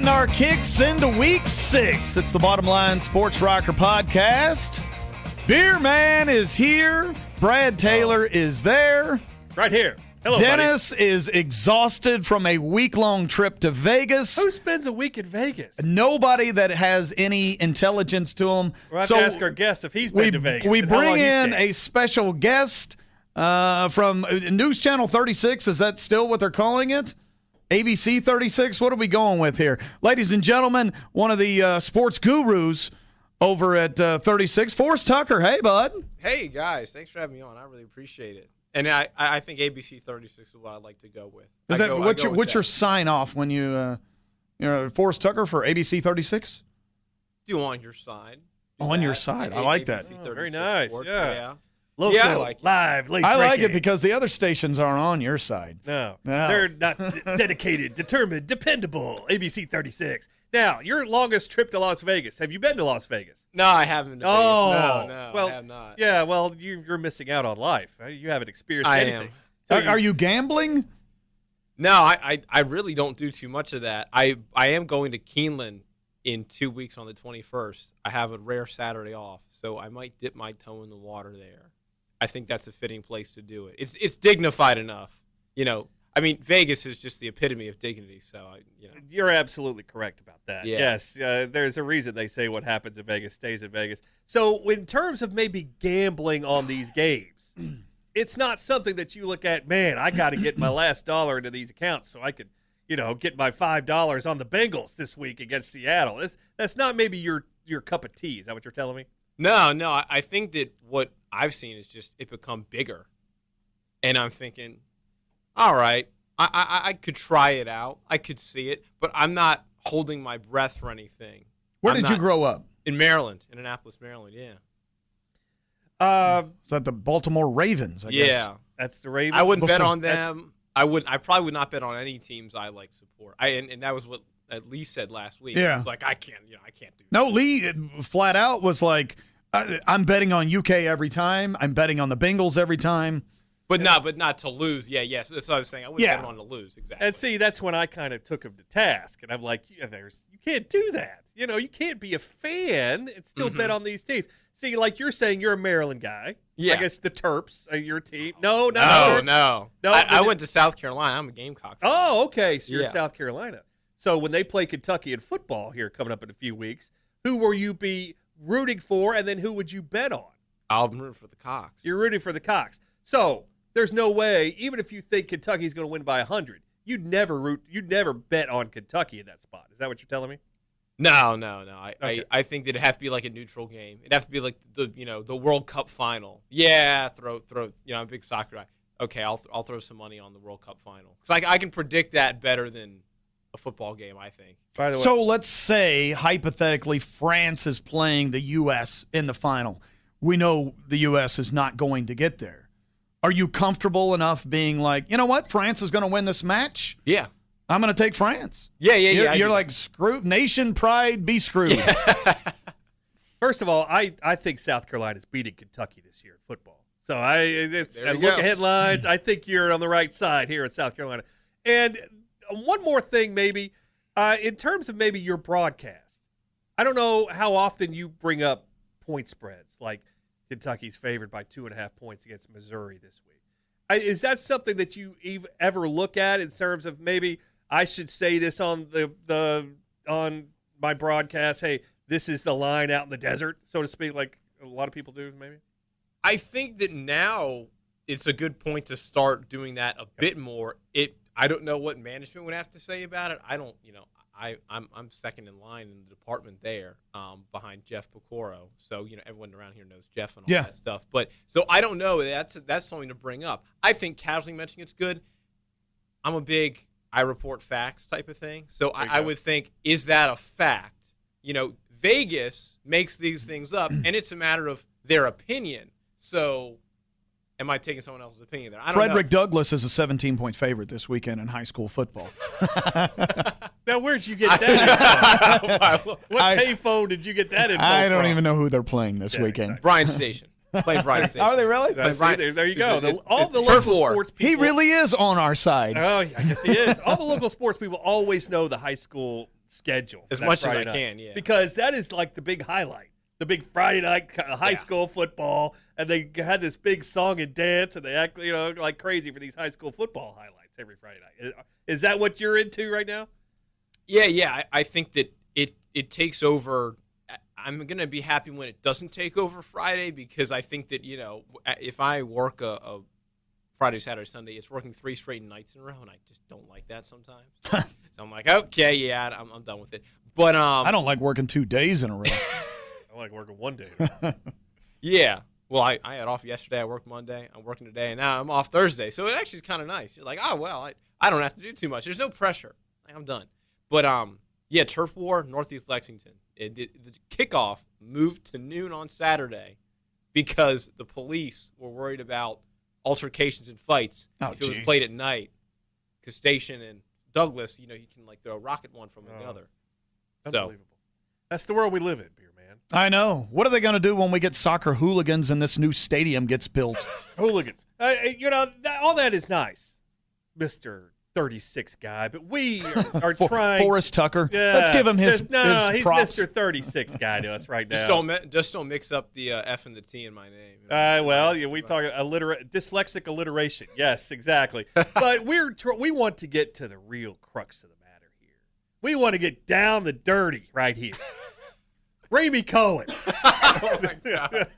Getting our kicks into week 6. It's the Bottom Line Sports Rocker podcast. Beerman is here. Brad Taylor is there. Right here. Hello, Dennis is exhausted from a week-long trip to Vegas. Who spends a week in Vegas? Nobody that has any intelligence to him. We'll have to ask our guest if he's been to Vegas. We bring in a special guest from News Channel 36. Is that still what they're calling it? ABC 36? What are we going with here? Ladies and gentlemen, one of the sports gurus over at 36, Forrest Tucker. Hey, bud. Hey, guys. Thanks for having me on. I really appreciate it. And I think ABC 36 is what I'd like to go with. What's your sign-off when you Forrest Tucker for ABC 36? Do on your side. On your side. I like that. Oh, very nice. Sports, yeah. Local, I like it. Live, late I like breaking. it because the other stations aren't on your side. No. They're not dedicated, determined, dependable. ABC 36. Now, your longest trip to Las Vegas. Have you been to Las Vegas? No, I haven't been to Vegas. No, well, I have not. Yeah, well, you're missing out on life. You haven't experienced anything. Am. Are you gambling? No, I really don't do too much of that. I am going to Keeneland in 2 weeks on the 21st. I have a rare Saturday off, so I might dip my toe in the water there. I think that's a fitting place to do it. It's dignified enough, I mean, Vegas is just the epitome of dignity. So, You're absolutely correct about that. Yeah. Yes, there's a reason they say what happens in Vegas stays in Vegas. So, in terms of maybe gambling on these games, it's not something that you look at. Man, I got to get my last dollar into these accounts so I could, get my $5 on the Bengals this week against Seattle. That's not maybe your cup of tea. Is that what you're telling me? No. I think that what I've seen is just it become bigger, and I'm thinking, all right, I could try it out. I could see it, but I'm not holding my breath for anything. Where did you grow up? In Maryland, in Annapolis, Maryland, yeah. Is that the Baltimore Ravens, I guess? Yeah. That's the Ravens? I wouldn't bet on them. I probably would not bet on any teams I support. And that was what Lee said last week. Yeah. It's like, I can't do that. No, Lee flat out was like, I'm betting on UK every time. I'm betting on the Bengals every time. But not to lose. Yeah, yes. That's what I was saying. I wouldn't bet on to lose, exactly. And see, that's when I kind of took him to task. And I'm like, you can't do that. You can't be a fan and still bet on these teams. See, like you're saying, you're a Maryland guy. Yeah. I guess the Terps are your team. No. I went to South Carolina. I'm a Gamecock fan. Oh, okay. So you're South Carolina. So when they play Kentucky in football here coming up in a few weeks, who will you be rooting for, and then who would you bet on? I'll root for the Cox. You're rooting for the Cox. So there's no way, even if you think Kentucky's going to win by 100, you'd never bet on Kentucky in that spot. Is that what you're telling me? No. Okay. I think that it'd have to be like a neutral game. It'd have to be like the World Cup final. Yeah, throw. I'm a big soccer guy. Okay, I'll throw some money on the World Cup final because I can predict that better than a football game, I think. By the way, so let's say, hypothetically, France is playing the U.S. in the final. We know the U.S. is not going to get there. Are you comfortable enough being like, you know what, France is going to win this match? Yeah. I'm going to take France. Yeah. You're like, screw nation pride, be screwed. Yeah. First of all, I think South Carolina's beating Kentucky this year in football. So I look at headlines. I think you're on the right side here in South Carolina. And one more thing, maybe, in terms of maybe your broadcast, I don't know how often you bring up point spreads, like Kentucky's favored by 2.5 points against Missouri this week. Is that something that you ever look at in terms of maybe I should say this on on my broadcast? Hey, this is the line out in the desert, so to speak, like a lot of people do, maybe. I think that now it's a good point to start doing that a bit more. I don't know what management would have to say about it. I don't, I'm second in line in the department there, behind Jeff Pecoro. So, everyone around here knows Jeff and all that stuff. But so I don't know. That's something to bring up. I think casually mentioning it's good. I'm a big I report facts type of thing. So I would think, is that a fact? Vegas makes these things up, and it's a matter of their opinion. So am I taking someone else's opinion there? I don't Frederick know. Douglass is a 17-point favorite this weekend in high school football. Now, where'd you get that info? What payphone did you get that info I don't from? even know who they're playing this weekend. Exactly. Brian Station. Playing Brian Station. Are they really? There you go. All the Turf local War. sports people. He really is on our side. Oh, yeah, I guess he is. All the local sports people always know the high school schedule as that much as Friday I night. can. Yeah, Because that is like the big highlight, the big Friday night high school football, and they had this big song and dance, and they act like crazy for these high school football highlights every Friday night. Is that what you're into right now? Yeah. I think that it takes over. I'm going to be happy when it doesn't take over Friday, because I think that, if I work a Friday, Saturday, Sunday, it's working 3 straight nights in a row, and I just don't like that sometimes. So I'm like, okay, yeah, I'm done with it. But I don't like working 2 days in a row. I like working 1 day. Yeah. Well, I had off yesterday. I worked Monday. I'm working today, and now I'm off Thursday. So it actually is kind of nice. You're like, oh, well, I don't have to do too much. There's no pressure. I'm done. But, yeah, Turf War, Northeast Lexington. The kickoff moved to noon on Saturday because the police were worried about altercations and fights if it was played at night. Because Station and Douglas, you can throw a rocket one from another. Unbelievable. That's the world we live in, Beerman. I know. What are they going to do when we get soccer hooligans and this new stadium gets built? Hooligans. All that is nice, Mr. 36 guy, but we are trying. Forrest Tucker. Yes, Let's give him his he's props. Mr. 36 guy to us right now. Just don't mix up the F and the T in my name. We talk dyslexic alliteration. Yes, exactly. But we want to get to the real crux of the matter here. We want to get down the dirty right here. Ramey Cohen. Oh, my God.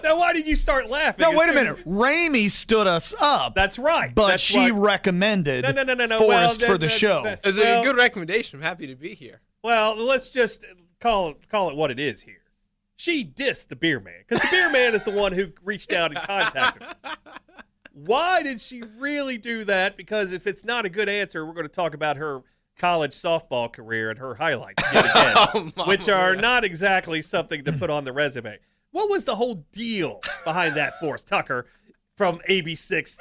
Now, why did you start laughing? No, wait a minute. Ramey stood us up. That's right. But she recommended Forrest for the show. It was a good recommendation. I'm happy to be here. Well, let's just call it what it is here. She dissed the Beerman, because the Beerman is the one who reached out and contacted her. Why did she really do that? Because if it's not a good answer, we're going to talk about her college softball career and her highlights yet again, which are not exactly something to put on the resume. What was the whole deal behind that, Forrest Tucker from ABC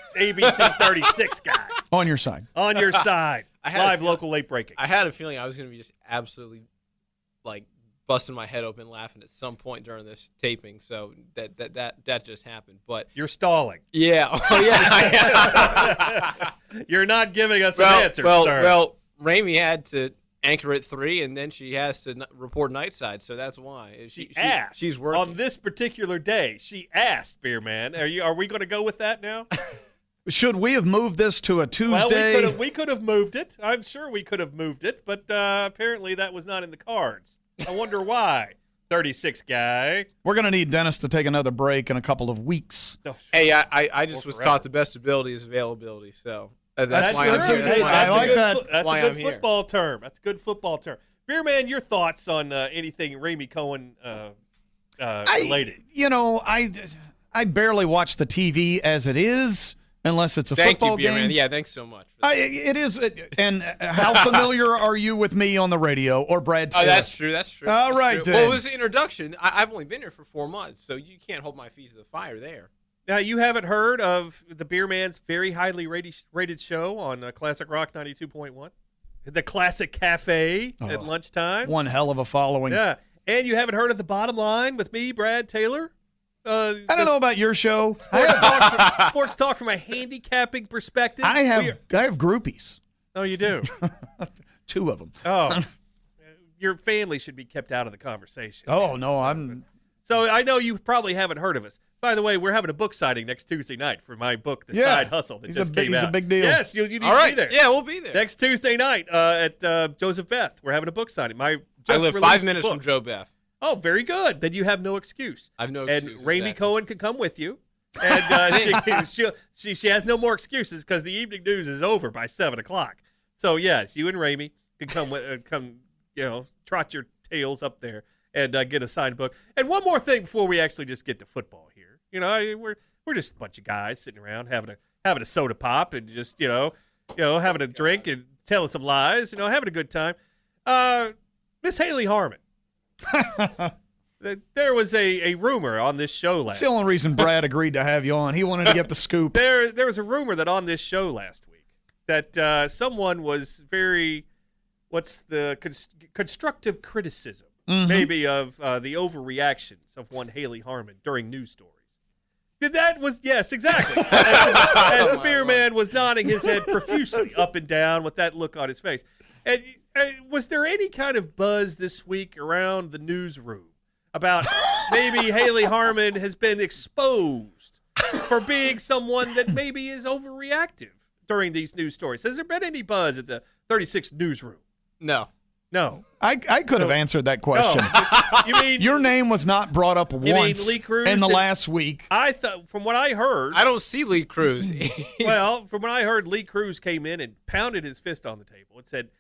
36 guy? On your side. On your side. Live, local, late breaking. I had a feeling I was going to be just absolutely busting my head open laughing at some point during this taping. So that just happened. But you're stalling. Yeah. Oh, yeah. You're not giving us an answer, sir. Well, Ramey had to anchor at 3, and then she has to report nightside, so that's why. She asked. She's working. On this particular day, she asked, Beerman. Are we going to go with that now? Should we have moved this to a Tuesday? Well, we could have moved it. I'm sure we could have moved it, but apparently that was not in the cards. I wonder why. 36 guy. We're going to need Dennis to take another break in a couple of weeks. Hey, I just was taught the best ability is availability, so that's why I'm here. I like that. That's a good football term. That's a good football term. Beerman, your thoughts on anything Ramey Cohen related? I barely watch the TV as it is, unless it's a football game. Thank you, Beerman. Yeah, thanks so much. It is. And how familiar are you with me on the radio or Brad Taylor? Oh, that's true. All right, then. Well, it was the introduction. I've only been here for 4 months, so you can't hold my feet to the fire there. Now, you haven't heard of the Beerman's very highly rated show on Classic Rock 92.1? The Classic Cafe at lunchtime? One hell of a following. Yeah. And you haven't heard of The Bottom Line with me, Brad Taylor? I don't know about your show. Sports talk from a handicapping perspective. I have groupies. Oh, you do? 2 of them. Oh. Your family should be kept out of the conversation. Oh, no, So I know you probably haven't heard of us. By the way, we're having a book signing next Tuesday night for my book, The Side Hustle, that just came out. He's a big deal. Yes, you need All right. to be there. Yeah, we'll be there. Next Tuesday night at Joseph Beth. We're having a book signing. I live 5 minutes from Joe Beth. Oh, very good. Then you have no excuse. I have no excuse. And Ramey exactly. Cohen can come with you. And she has no more excuses because the evening news is over by 7 o'clock. So, yes, you and Ramey can come trot your tails up there and get a signed book. And one more thing before we actually just get to football here. We're just a bunch of guys sitting around having a soda pop and just having a drink and telling some lies. Having a good time. Miss Haley Harmon. There was a rumor on this show last. That's the only reason Brad agreed to have you on. He wanted to get the scoop. There was a rumor that on this show last week that someone was very, constructive criticism, maybe of the overreactions of one Haley Harmon during news stories. Yes, exactly. As the Beerman was nodding his head profusely up and down with that look on his face. And Was there any kind of buzz this week around the newsroom about maybe Haley Harmon has been exposed for being someone that maybe is overreactive during these news stories? Has there been any buzz at the 36 newsroom? No. I could have answered that question. No. You mean your name was not brought up once Lee Cruz in the last week? I thought, from what I heard, I don't see Lee Cruz. well, from what I heard, Lee Cruz came in and pounded his fist on the table and said,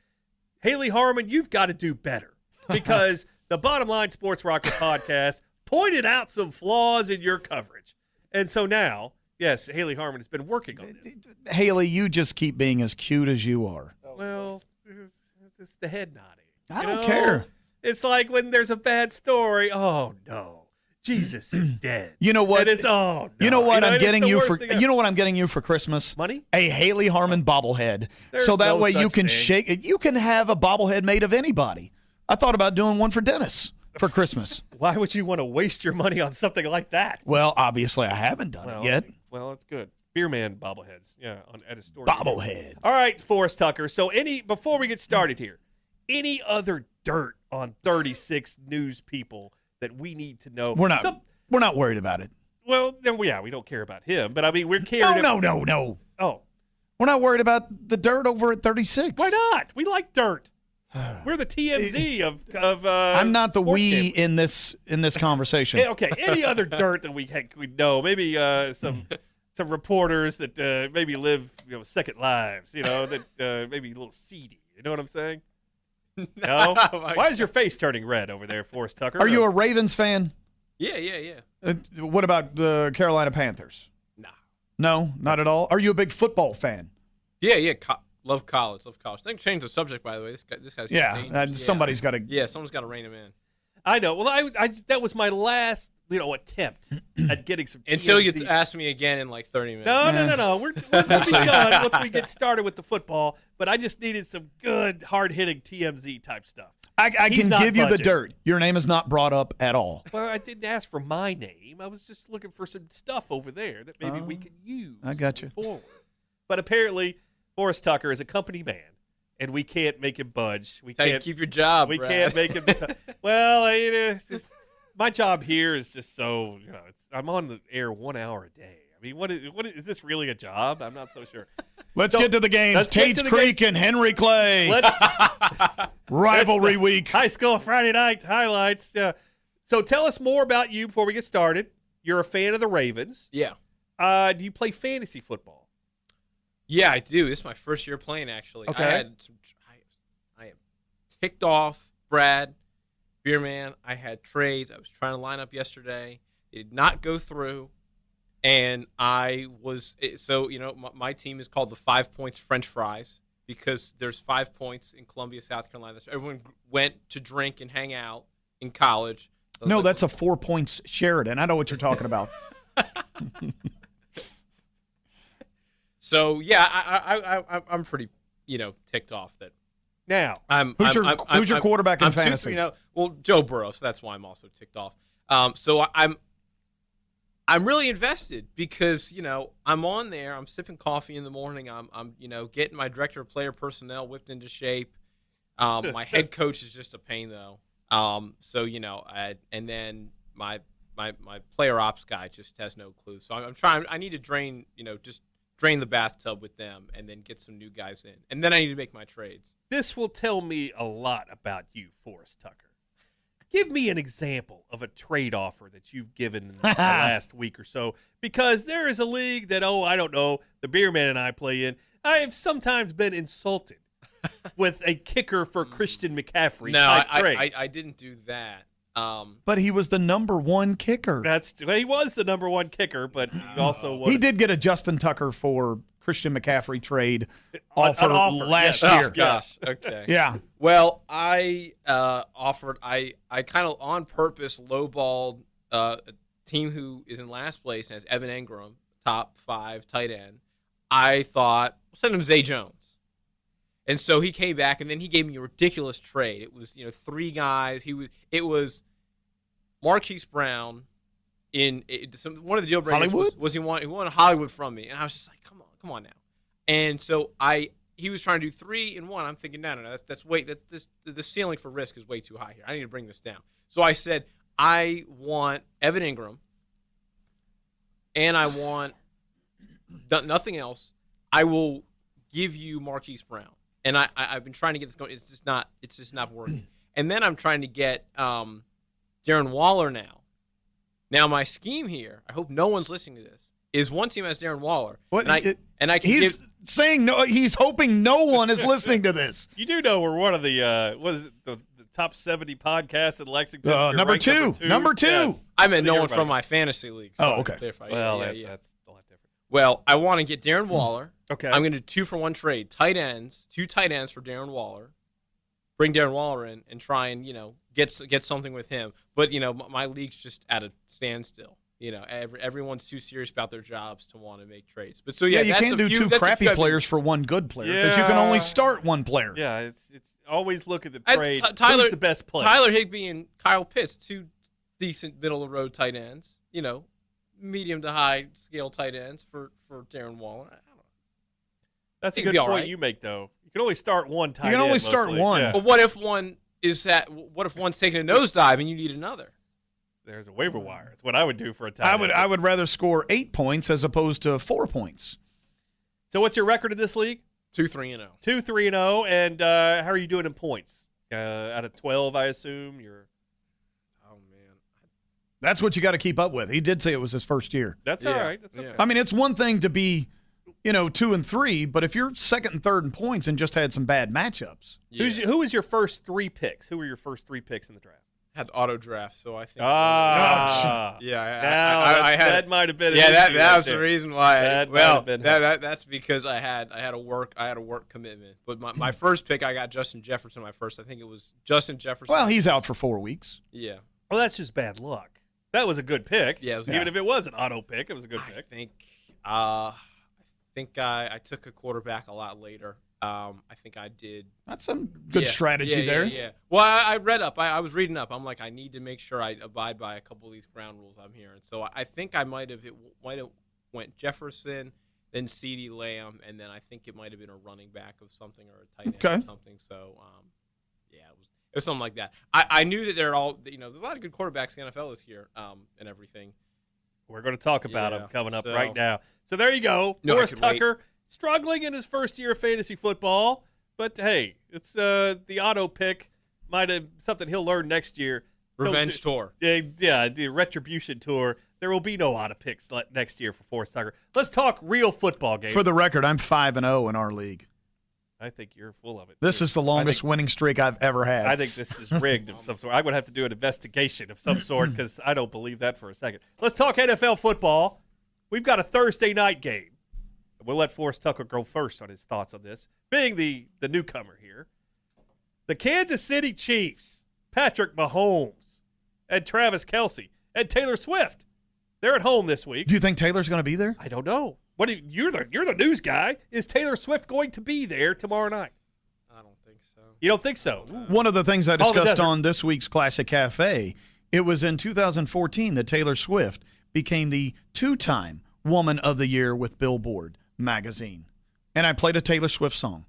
Haley Harmon, you've got to do better because the Bottom Line Sports Rocker podcast pointed out some flaws in your coverage. And so now, yes, Haley Harmon has been working on this. Haley, you just keep being as cute as you are. Well, it's the head nodding. I don't care. It's like when there's a bad story. Oh, no. Jesus is dead. You know what? No. You know what I'm it's getting the you worst for? thing ever. You know what I'm getting you for Christmas? Money? A Haley Harmon bobblehead. There's so that no way you such can thing. shake it. You can have a bobblehead made of anybody. I thought about doing one for Dennis for Christmas. Why would you want to waste your money on something like that? Well, obviously I haven't done it yet. Well, that's good. Beerman bobbleheads. Yeah, at a store. Bobblehead. All right, Forrest Tucker. So before we get started here, any other dirt on 36 news people that we need to know? We're not worried about it. Well, yeah, we don't care about him, but I mean, we're caring. No. Oh, We're not worried about the dirt over at 36. why not? We like dirt. We're the TMZ of. I'm not the sports we gambling. in this conversation. Okay, any other dirt that we know? Maybe some reporters that maybe live second lives. That maybe a little seedy. You know what I'm saying? No. Why is your face turning red over there, Forrest Tucker? Are you a Ravens fan? Yeah. What about the Carolina Panthers? Nah. No, not at all. Are you a big football fan? Yeah. Love college. I think change the subject, by the way. This guy's dangerous. Somebody's got to. Yeah, someone's got to rein him in. I know. Well, I that was my last attempt at getting some Until TMZ. you ask me again in like 30 minutes. No. We're going to be done once we get started with the football. But I just needed some good, hard-hitting TMZ type stuff. I He's can not give you the budging. dirt. Your name is not brought up at all. Well, I didn't ask for my name. I was just looking for some stuff over there that maybe we could use. I got you. Forward. But apparently, Forrest Tucker is a company man, and we can't make him budge. We can't keep your job. We Brad. can't make him. Well, my job here is just so I'm on the air 1 hour a day. I mean, what is this really a job? I'm not so sure. Let's get to the games. Tate's Creek and Henry Clay. Rivalry week. High school Friday night highlights. So tell us more about you before we get started. You're a fan of the Ravens. Yeah. Do you play fantasy football? Yeah, I do. This is my first year playing, actually. Okay. I am ticked off, Brad, Beerman. I had trades. I was trying to line up yesterday. It did not go through. And I was my team is called the 5 Points French Fries because there's 5 points in Columbia, South Carolina. So everyone went to drink and hang out in college. No, that's a 4 points Sheridan. I know what you're talking about. So yeah, I'm pretty ticked off that. Now, who's your quarterback in fantasy? Joe Burrow. So that's why I'm also ticked off. So I'm really invested because I'm on there. I'm sipping coffee in the morning. I'm getting my director of player personnel whipped into shape. My head coach is just a pain though. And then my player ops guy just has no clue. So I'm trying. I need to drain the bathtub with them and then get some new guys in. And then I need to make my trades. This will tell me a lot about you, Forrest Tucker. Give me an example of a trade offer that you've given in the last week or so, because there is a league that, I don't know, the Beerman and I play in. I have sometimes been insulted with a kicker for Christian McCaffrey type trades. I didn't do that. But he was the number one kicker. He was the number one kicker, but he also was. He did get a Justin Tucker for Christian McCaffrey trade offer last yes. year. Oh, gosh. Okay. Yeah. Well, I offered. I kind of on purpose lowballed a team who is in last place and has Evan Engram, top 5 tight end. I thought, send him Zay Jones. And so he came back, and then he gave me a ridiculous trade. It was 3 guys. It was Marquise Brown one of the deal breakers Hollywood? was he wanted Hollywood from me, and I was just like, come on now. And so I he was trying to do 3 and 1. I'm thinking, no, that's way the ceiling for risk is way too high here. I need to bring this down. So I said, I want Evan Ingram, and I want nothing else. I will give you Marquise Brown, and I've been trying to get this going. It's just not working. And then I'm trying to get Darren Waller now. Now my scheme here, I hope no one's listening to this, is one team has Darren Waller. What? And I can he's saying no. He's hoping no one is listening to this. You do know we're one of the the top 70 podcasts in Lexington. Number two. Yes. I meant no one from my fantasy league. Oh, okay. Well, that's a lot different. Well, I want to get Darren Waller. Okay. I'm going to do 2-for-1 trade. Tight ends, 2 tight ends for Darren Waller. Bring Darren Waller in and try and, get something with him. But, my league's just at a standstill. Everyone's too serious about their jobs to want to make trades. But you can't do 2 crappy players for 1 good player because you can only start 1 player. Yeah, it's always look at the trade. Tyler, who's the best player? Tyler Higbee and Kyle Pitts, 2 decent middle of the road tight ends. Medium to high scale tight ends for Darren Waller. I don't know. That's a good point you make, though. You can only start 1 tight end. You can only start mostly. 1. Yeah. But what if one's taking a nosedive and you need another? There's a waiver wire. That's what I would do for a tight end. I would rather score 8 points as opposed to 4 points. So what's your record in this league? 2-3-0. 2-3-0. And how are you doing in points? Out of 12, I assume you're. Oh man, that's what you got to keep up with. He did say it was his first year. That's all right. That's okay. I mean, it's one thing to be, 2 and 3, but if you're 2nd and 3rd in points and just had some bad matchups. Yeah. Who was your first 3 picks? Who were your first 3 picks in the draft? Had auto draft, so I think. That might have been. That was the reason why. That's because I had a work commitment. But my first pick, I got Justin Jefferson. I think it was Justin Jefferson. Well, he's out for 4 weeks. Yeah. Well, that's just bad luck. That was a good pick. Yeah, even if it was an auto pick, it was a good pick. I think I took a quarterback a lot later. I think I did. That's some good strategy there. Yeah. Well, I read up. I was reading up. I'm like, I need to make sure I abide by a couple of these ground rules I'm hearing. So I think I might have went Jefferson, then CeeDee Lamb, and then I think it might have been a running back of something or a tight end or something. So it was something like that. I knew that they're all there's a lot of good quarterbacks in the NFL this year and everything. We're going to talk about them coming up right now. So there you go. Forrest Tucker. Struggling in his first year of fantasy football, but hey, it's the auto pick might have something he'll learn next year. Revenge tour. Yeah, the retribution tour. There will be no auto picks next year for Forrest Tucker. Let's talk real football games. For the record, I'm 5-0 in our league. I think you're full of it. This is the longest winning streak I've ever had. I think this is rigged of some sort. I would have to do an investigation of some sort because I don't believe that for a second. Let's talk NFL football. We've got a Thursday night game. We'll let Forrest Tucker go first on his thoughts on this, being the newcomer here. The Kansas City Chiefs, Patrick Mahomes, and Travis Kelce, and Taylor Swift. They're at home this week. Do you think Taylor's going to be there? I don't know. You're the news guy. Is Taylor Swift going to be there tomorrow night? I don't think so. You don't think so? One of the things I discussed on this week's Classic Cafe, it was in 2014 that Taylor Swift became the 2-time Woman of the Year with Billboard magazine, and I played a Taylor Swift song.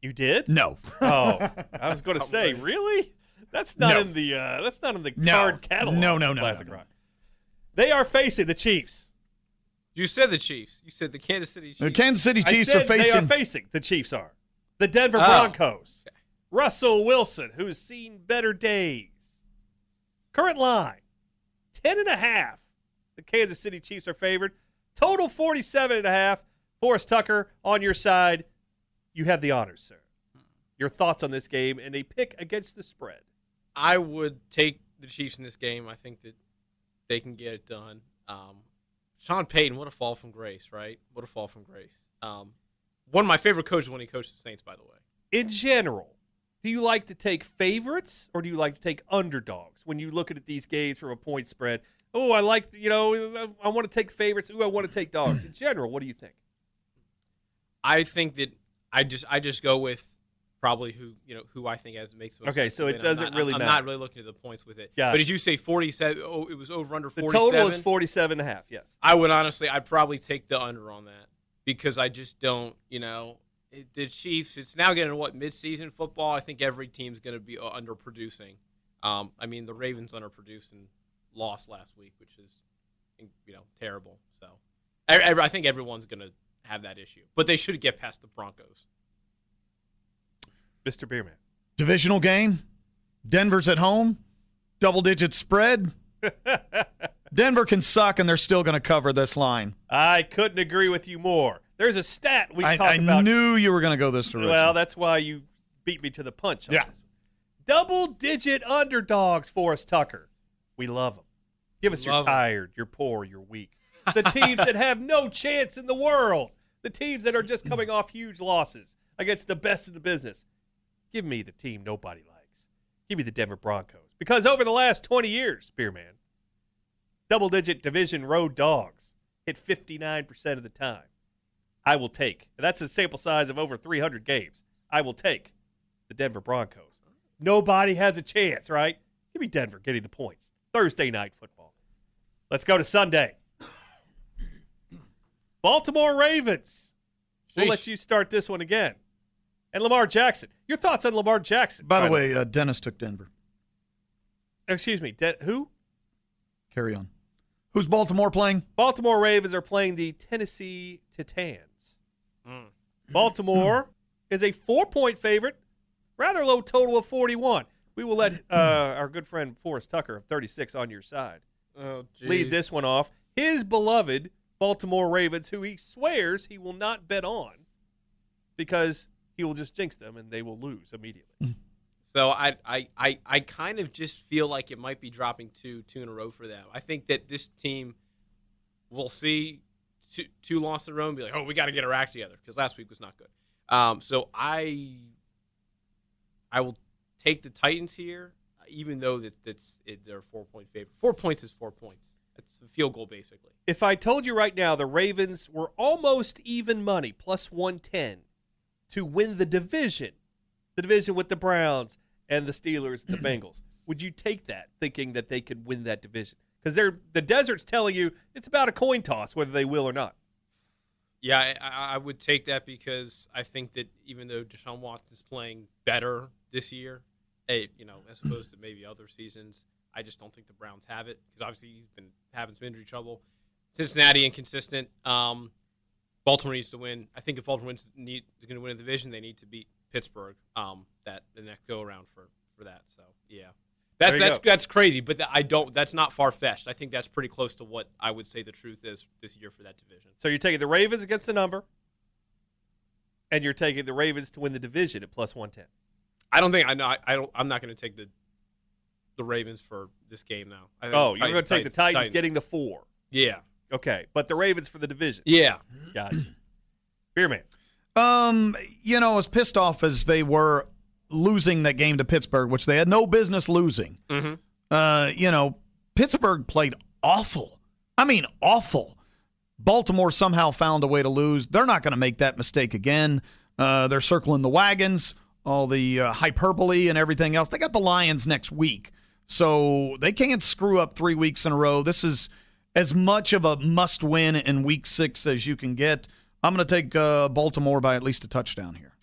You did? No. Oh, I was going to say, really? That's not in the card catalog. No. Classic Rock. They are facing the Chiefs. You said the Chiefs. You said the Kansas City Chiefs. The Kansas City Chiefs are facing. The Chiefs are the Denver Broncos. Okay. Russell Wilson, who's seen better days. Current line 10.5. The Kansas City Chiefs are favored. Total 47.5. Forrest Tucker, on your side, you have the honors, sir. Your thoughts on this game and a pick against the spread? I would take the Chiefs in this game. I think that they can get it done. Sean Payton, what a fall from grace, right? What a fall from grace. One of my favorite coaches when he coached the Saints, by the way. In general, do you like to take favorites or do you like to take underdogs when you look at these games from a point spread? Oh, I like, I want to take favorites. Ooh, I want to take dogs. In general, what do you think? I think that I just go with probably who I think makes the most. Okay, so it doesn't really matter. I'm not really looking at the points with it. Yeah. But did you say 47? Oh, it was over under 47. The total is 47.5. Yes. I'd probably take the under on that because I just don't. The Chiefs, it's now getting mid-season football. I think every team's going to be underproducing. The Ravens underproduced and lost last week, which is, terrible. So I think everyone's going to have that issue, but they should get past the Broncos. Mr. Beerman. Divisional game. Denver's at home. Double-digit spread. Denver can suck, and they're still going to cover this line. I couldn't agree with you more. There's a stat we talked about. I knew you were going to go this direction. Well, that's why you beat me to the punch on this. Double-digit underdogs, Forrest Tucker. We love them. Give us you're tired, you're poor, you're weak. The teams that have no chance in the world. The teams that are just coming off huge losses against the best in the business. Give me the team nobody likes. Give me the Denver Broncos. Because over the last 20 years, Beerman, double-digit division road dogs hit 59% of the time. I will take, and that's a sample size of over 300 games, I will take the Denver Broncos. Nobody has a chance, right? Give me Denver getting the points. Thursday night football. Let's go to Sunday. Baltimore Ravens. We'll let you start this one again. And Lamar Jackson. Your thoughts on Lamar Jackson? By the way, Dennis took Denver. Excuse me, who? Carry on. Who's Baltimore playing? Baltimore Ravens are playing the Tennessee Titans. Baltimore is a 4-point favorite. Rather low total of 41. We will let our good friend Forrest Tucker of 36 on your side lead this one off. His beloved Baltimore Ravens, who he swears he will not bet on because he will just jinx them and they will lose immediately. So I kind of just feel like it might be dropping two in a row for them. I think that this team will see two losses in a row and be like, oh, we got to get our act together because last week was not good. So I will take the Titans here, even though they're a 4-point favorite. 4 points is 4 points. It's a field goal, basically. If I told you right now the Ravens were almost even money, plus 110, to win the division with the Browns and the Steelers and the Bengals, would you take that, thinking that they could win that division? Because the desert's telling you it's about a coin toss whether they will or not. Yeah, I would take that because I think that even though Deshaun Watson is playing better this year, as opposed to maybe other seasons, I just don't think the Browns have it because obviously he's been having some injury trouble. Cincinnati inconsistent. Baltimore needs to win. I think if Baltimore is going to win a division, they need to beat Pittsburgh. The next go around for that. So yeah, that's crazy, but that's not far fetched. I think that's pretty close to what I would say the truth is this year for that division. So you're taking the Ravens against the number, and you're taking the Ravens to win the division at plus 110. I'm not going to take the Ravens for this game now. You're going to take the Titans getting the 4. Yeah. Okay, but the Ravens for the division. Yeah. Gotcha. Beerman. As pissed off as they were losing that game to Pittsburgh, which they had no business losing. Mm-hmm. Pittsburgh played awful. I mean, awful. Baltimore somehow found a way to lose. They're not going to make that mistake again. They're circling the wagons, all the hyperbole and everything else. They got the Lions next week, so they can't screw up 3 weeks in a row. This is as much of a must-win in Week 6 as you can get. I'm going to take Baltimore by at least a touchdown here.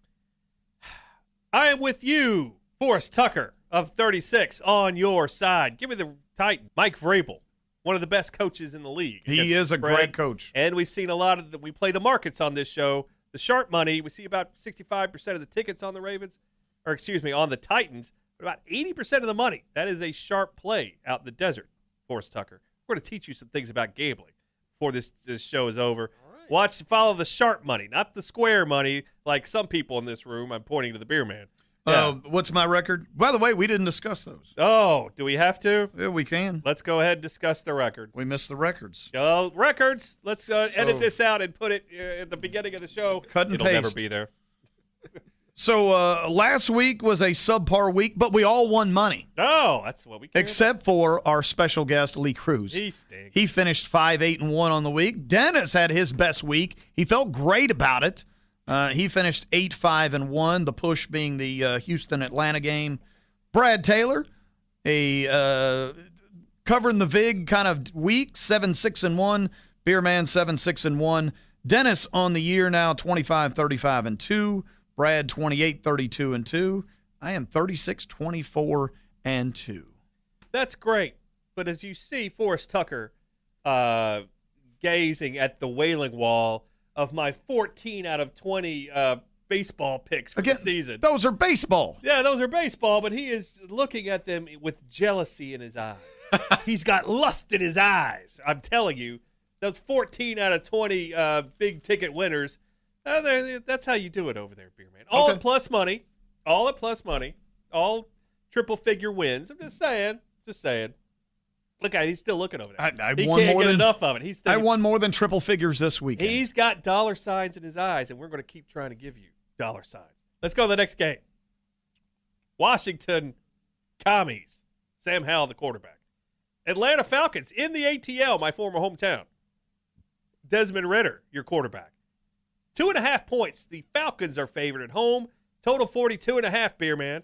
I am with you, Forrest Tucker of 36 on your side. Give me the Titan, Mike Vrabel, one of the best coaches in the league. He is a great coach. And we've seen a lot of we play the markets on this show. The sharp money, we see about 65% of the tickets on the Ravens, on the Titans, but about 80% of the money. That is a sharp play out in the desert, Forrest Tucker. We're going to teach you some things about gambling before this show is over. Right. Follow the sharp money, not the square money like some people in this room. I'm pointing to the Beerman. Yeah. What's my record? By the way, we didn't discuss those. Oh, do we have to? Yeah, we can. Let's go ahead and discuss the record. We missed the records. Records. Let's edit this out and put it at the beginning of the show. Cut and It'll paste. Never be there. So last week was a subpar week, but we all won money. Oh, that's what we care Except for our special guest, Lee Cruz. He stinks. He finished 5-8-1 on the week. Dennis had his best week. He felt great about it. He finished 8-5-1, the push being the Houston-Atlanta game. Brad Taylor, a covering the VIG kind of week, 7-6-1. Beerman, 7-6-1. Dennis on the year now, 25, 35, and 2. Brad, 28, 32, and 2. I am 36, 24, and 2. That's great. But as you see Forrest Tucker gazing at the wailing wall of my 14 out of 20 baseball picks for the season. Those are baseball. Yeah, those are baseball, but he is looking at them with jealousy in his eyes. He's got lust in his eyes. I'm telling you, those 14 out of 20 big ticket winners, that's how you do it over there, Beerman. All at plus money. All at plus money. All triple figure wins. I'm just saying. Look at he's still looking over there. He can't get enough of it. He's thinking, I won more than triple figures this weekend. He's got dollar signs in his eyes, and we're going to keep trying to give you dollar signs. Let's go to the next game. Washington Commies. Sam Howell, the quarterback. Atlanta Falcons in the ATL, my former hometown. Desmond Ridder, your quarterback. 2.5 points. The Falcons are favored at home. Total 42.5, Beerman.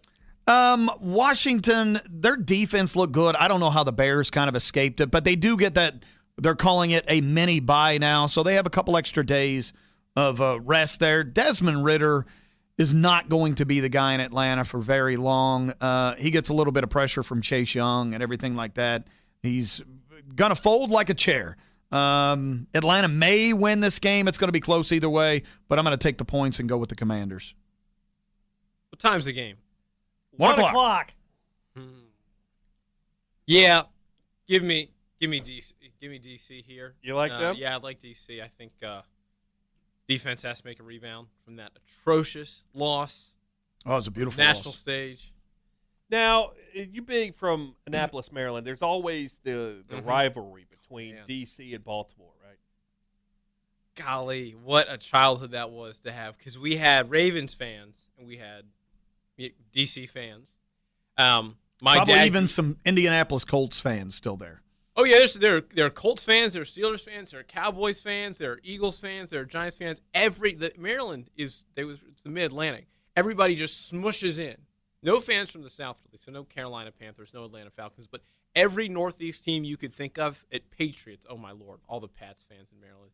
Washington, their defense looked good. I don't know how the Bears kind of escaped it, but they do get that. They're calling it a mini bye now, so they have a couple extra days of rest there. Desmond Ridder is not going to be the guy in Atlanta for very long. He gets a little bit of pressure from Chase Young and everything like that. He's going to fold like a chair. Atlanta may win this game. It's going to be close either way, but I'm going to take the points and go with the Commanders. What time's the game? 1 o'clock. Yeah, give me DC. Give me DC here. You like them? Yeah, I like DC. I think defense has to make a rebound from that atrocious loss. Oh, it was a beautiful national loss. Stage. Now, you being from Annapolis, Maryland, there's always the rivalry between DC and Baltimore, right? Golly, what a childhood that was to have, because we had Ravens fans and we had DC fans. Probably even some Indianapolis Colts fans still there. Oh yeah, there are Colts fans, there are Steelers fans, there are Cowboys fans, there are Eagles fans, there are Giants fans. Maryland it's the Mid-Atlantic. Everybody just smushes in. No fans from the South, really. So no Carolina Panthers, no Atlanta Falcons, but every Northeast team you could think of at Patriots. Oh my Lord, all the Pats fans in Maryland,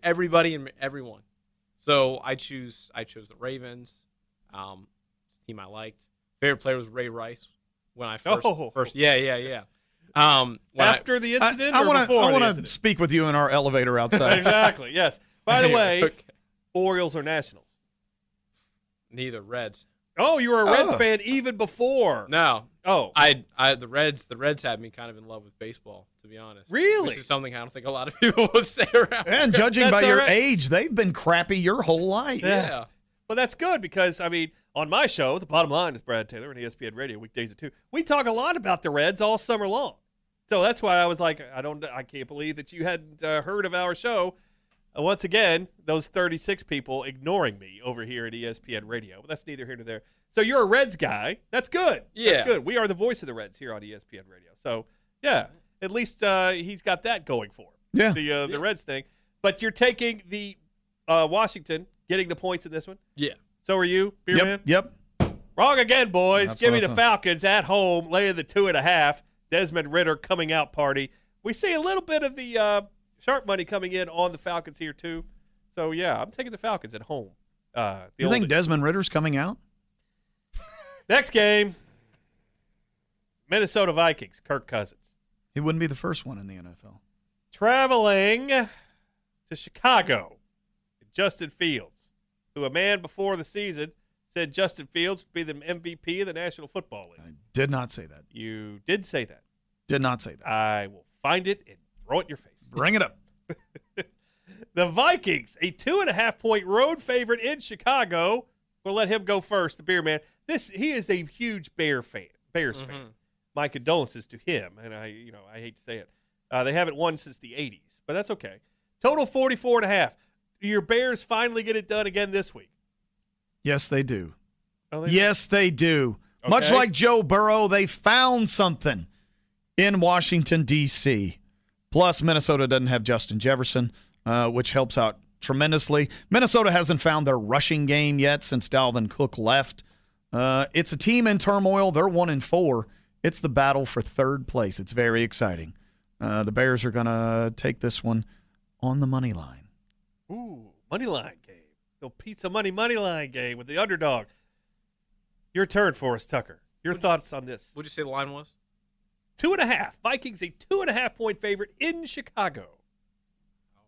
everybody and everyone. So I chose the Ravens. It's a team I liked. Favorite player was Ray Rice when I first. Yeah. After the incident, I want to speak with you in our elevator outside. Exactly. Yes. By the way, Orioles or Nationals? Neither. Reds. Oh, you were a Reds fan even before. No. Oh. The Reds had me kind of in love with baseball, to be honest. Really? This is something I don't think a lot of people would say around. And judging by your age, they've been crappy your whole life. Yeah. Well, that's good because, I mean, on my show, The Bottom Line is Brad Taylor on ESPN Radio, weekdays at 2. We talk a lot about the Reds all summer long. So that's why I was like, I can't believe that you hadn't heard of our show. Once again, those 36 people ignoring me over here at ESPN Radio. But that's neither here nor there. So you're a Reds guy. That's good. Yeah. That's good. We are the voice of the Reds here on ESPN Radio. So, yeah, at least he's got that going for him. Yeah. The Reds thing. But you're taking the Washington, getting the points in this one? Yeah. So are you, Beerman? Yep. Wrong again, boys. That's Give me what I the thought. Falcons at home, laying the 2.5. Desmond Ridder coming out party. We see a little bit of the sharp money coming in on the Falcons here, too. So, yeah, I'm taking the Falcons at home. You think Desmond Ritter's coming out? Next game, Minnesota Vikings, Kirk Cousins. He wouldn't be the first one in the NFL. Traveling to Chicago, Justin Fields, who a man before the season said Justin Fields would be the MVP of the National Football League. I did not say that. You did say that. Did not say that. I will find it and throw it in your face. Bring it up. The Vikings, a 2.5-point road favorite in Chicago. We'll let him go first, the beer man. He is a huge Bears fan. My condolences to him, and I hate to say it. They haven't won since the 80s, but that's okay. Total 44.5. Your Bears finally get it done again this week. Yes, they do. Oh, Yes, they do. Okay. Much like Joe Burrow, they found something in Washington, D.C. Plus, Minnesota doesn't have Justin Jefferson, which helps out tremendously. Minnesota hasn't found their rushing game yet since Dalvin Cook left. It's a team in turmoil. They're 1-4. It's the battle for third place. It's very exciting. The Bears are going to take this one on the money line. Ooh, money line game. Little pizza money line game with the underdog. Your turn, Forrest Tucker. Your thoughts on this? What'd you say the line was? 2.5. Vikings a 2.5-point favorite in Chicago. Oh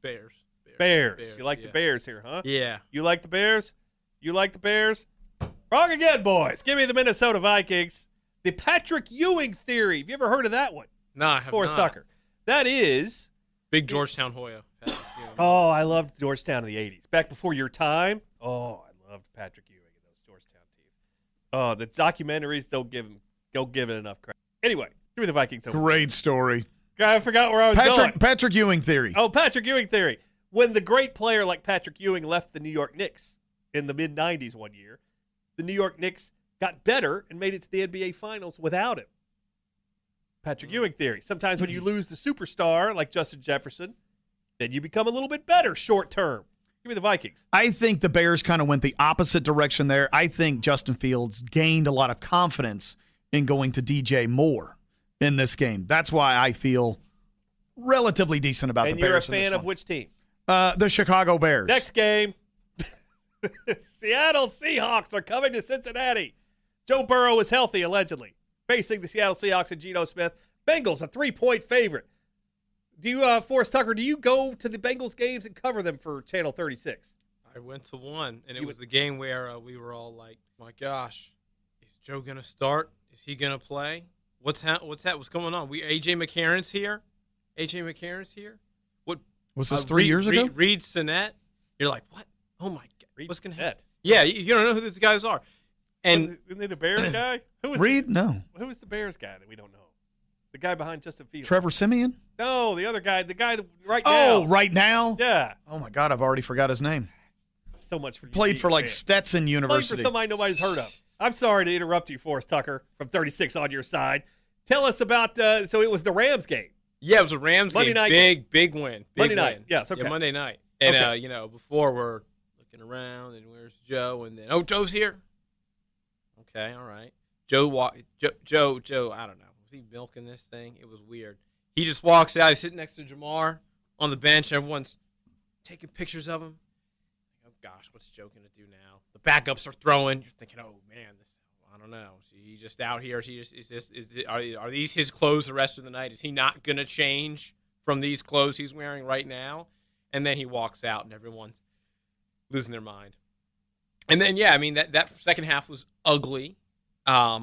man, Bears. You like the Bears here, huh? Yeah. You like the Bears? You like the Bears? Wrong again, boys. Give me the Minnesota Vikings. The Patrick Ewing theory. Have you ever heard of that one? No, I have Forrest not. Tucker. That is. Big Georgetown Hoya. Oh, I loved Georgetown in the 80s. Back before your time. Oh, I loved Patrick Ewing and those Georgetown teams. Oh, the documentaries don't give it enough credit. Anyway, give me the Vikings. Great story. I forgot where I was going. Patrick Ewing theory. Oh, Patrick Ewing theory. When the great player like Patrick Ewing left the New York Knicks in the mid-'90s one year, the New York Knicks got better and made it to the NBA Finals without him. Patrick Ewing theory. Sometimes when you lose the superstar like Justin Jefferson, then you become a little bit better short term. Give me the Vikings. I think the Bears kind of went the opposite direction there. I think Justin Fields gained a lot of confidence in going to DJ Moore in this game. That's why I feel relatively decent about the Bears. And you're a fan of which team? The Chicago Bears. Next game. Seattle Seahawks are coming to Cincinnati. Joe Burrow is healthy, allegedly, facing the Seattle Seahawks and Geno Smith. Bengals, a 3-point favorite. Do you, Forrest Tucker, do you go to the Bengals games and cover them for Channel 36? I went to one, and it was the game where we were all like, my gosh, is Joe going to start? Is he going to play? What's going on? A.J. McCarron's here? What was this 3 years ago? Reed Sinnett. You're like, what? Oh, my God. What's going to happen? Sinnett. Yeah, you don't know who these guys are. And Isn't he the Bears guy? Who was Reed? No. Who was the Bears guy that we don't know? The guy behind Justin Fields. Trevor Siemian? No, the other guy. The guy that right now. Oh, right now? Yeah. Oh, my God. I've already forgot his name. So much for you. Played for, like, Stetson Played University. for somebody nobody's heard of. I'm sorry to interrupt you, Forrest Tucker, from 36 on your side. Tell us about, so it was the Rams game. yeah, it was a Rams Monday game. night. Big win. Monday night. Yes, okay. Yeah, Monday night. And, Okay. before we're looking around and where's Joe? And then, oh, Joe's here. Okay, all right. Joe, I don't know. Was he milking this thing? It was weird. He just walks out. He's sitting next to Jamar on the bench. Everyone's taking pictures of him. Oh, gosh, what's Joe going to do now? The backups are throwing. You're thinking, oh, man, I don't know. Is he just out here? Are these his clothes the rest of the night? Is he not going to change from these clothes he's wearing right now? And then he walks out, and everyone's losing their mind. And then, yeah, I mean, that second half was ugly. I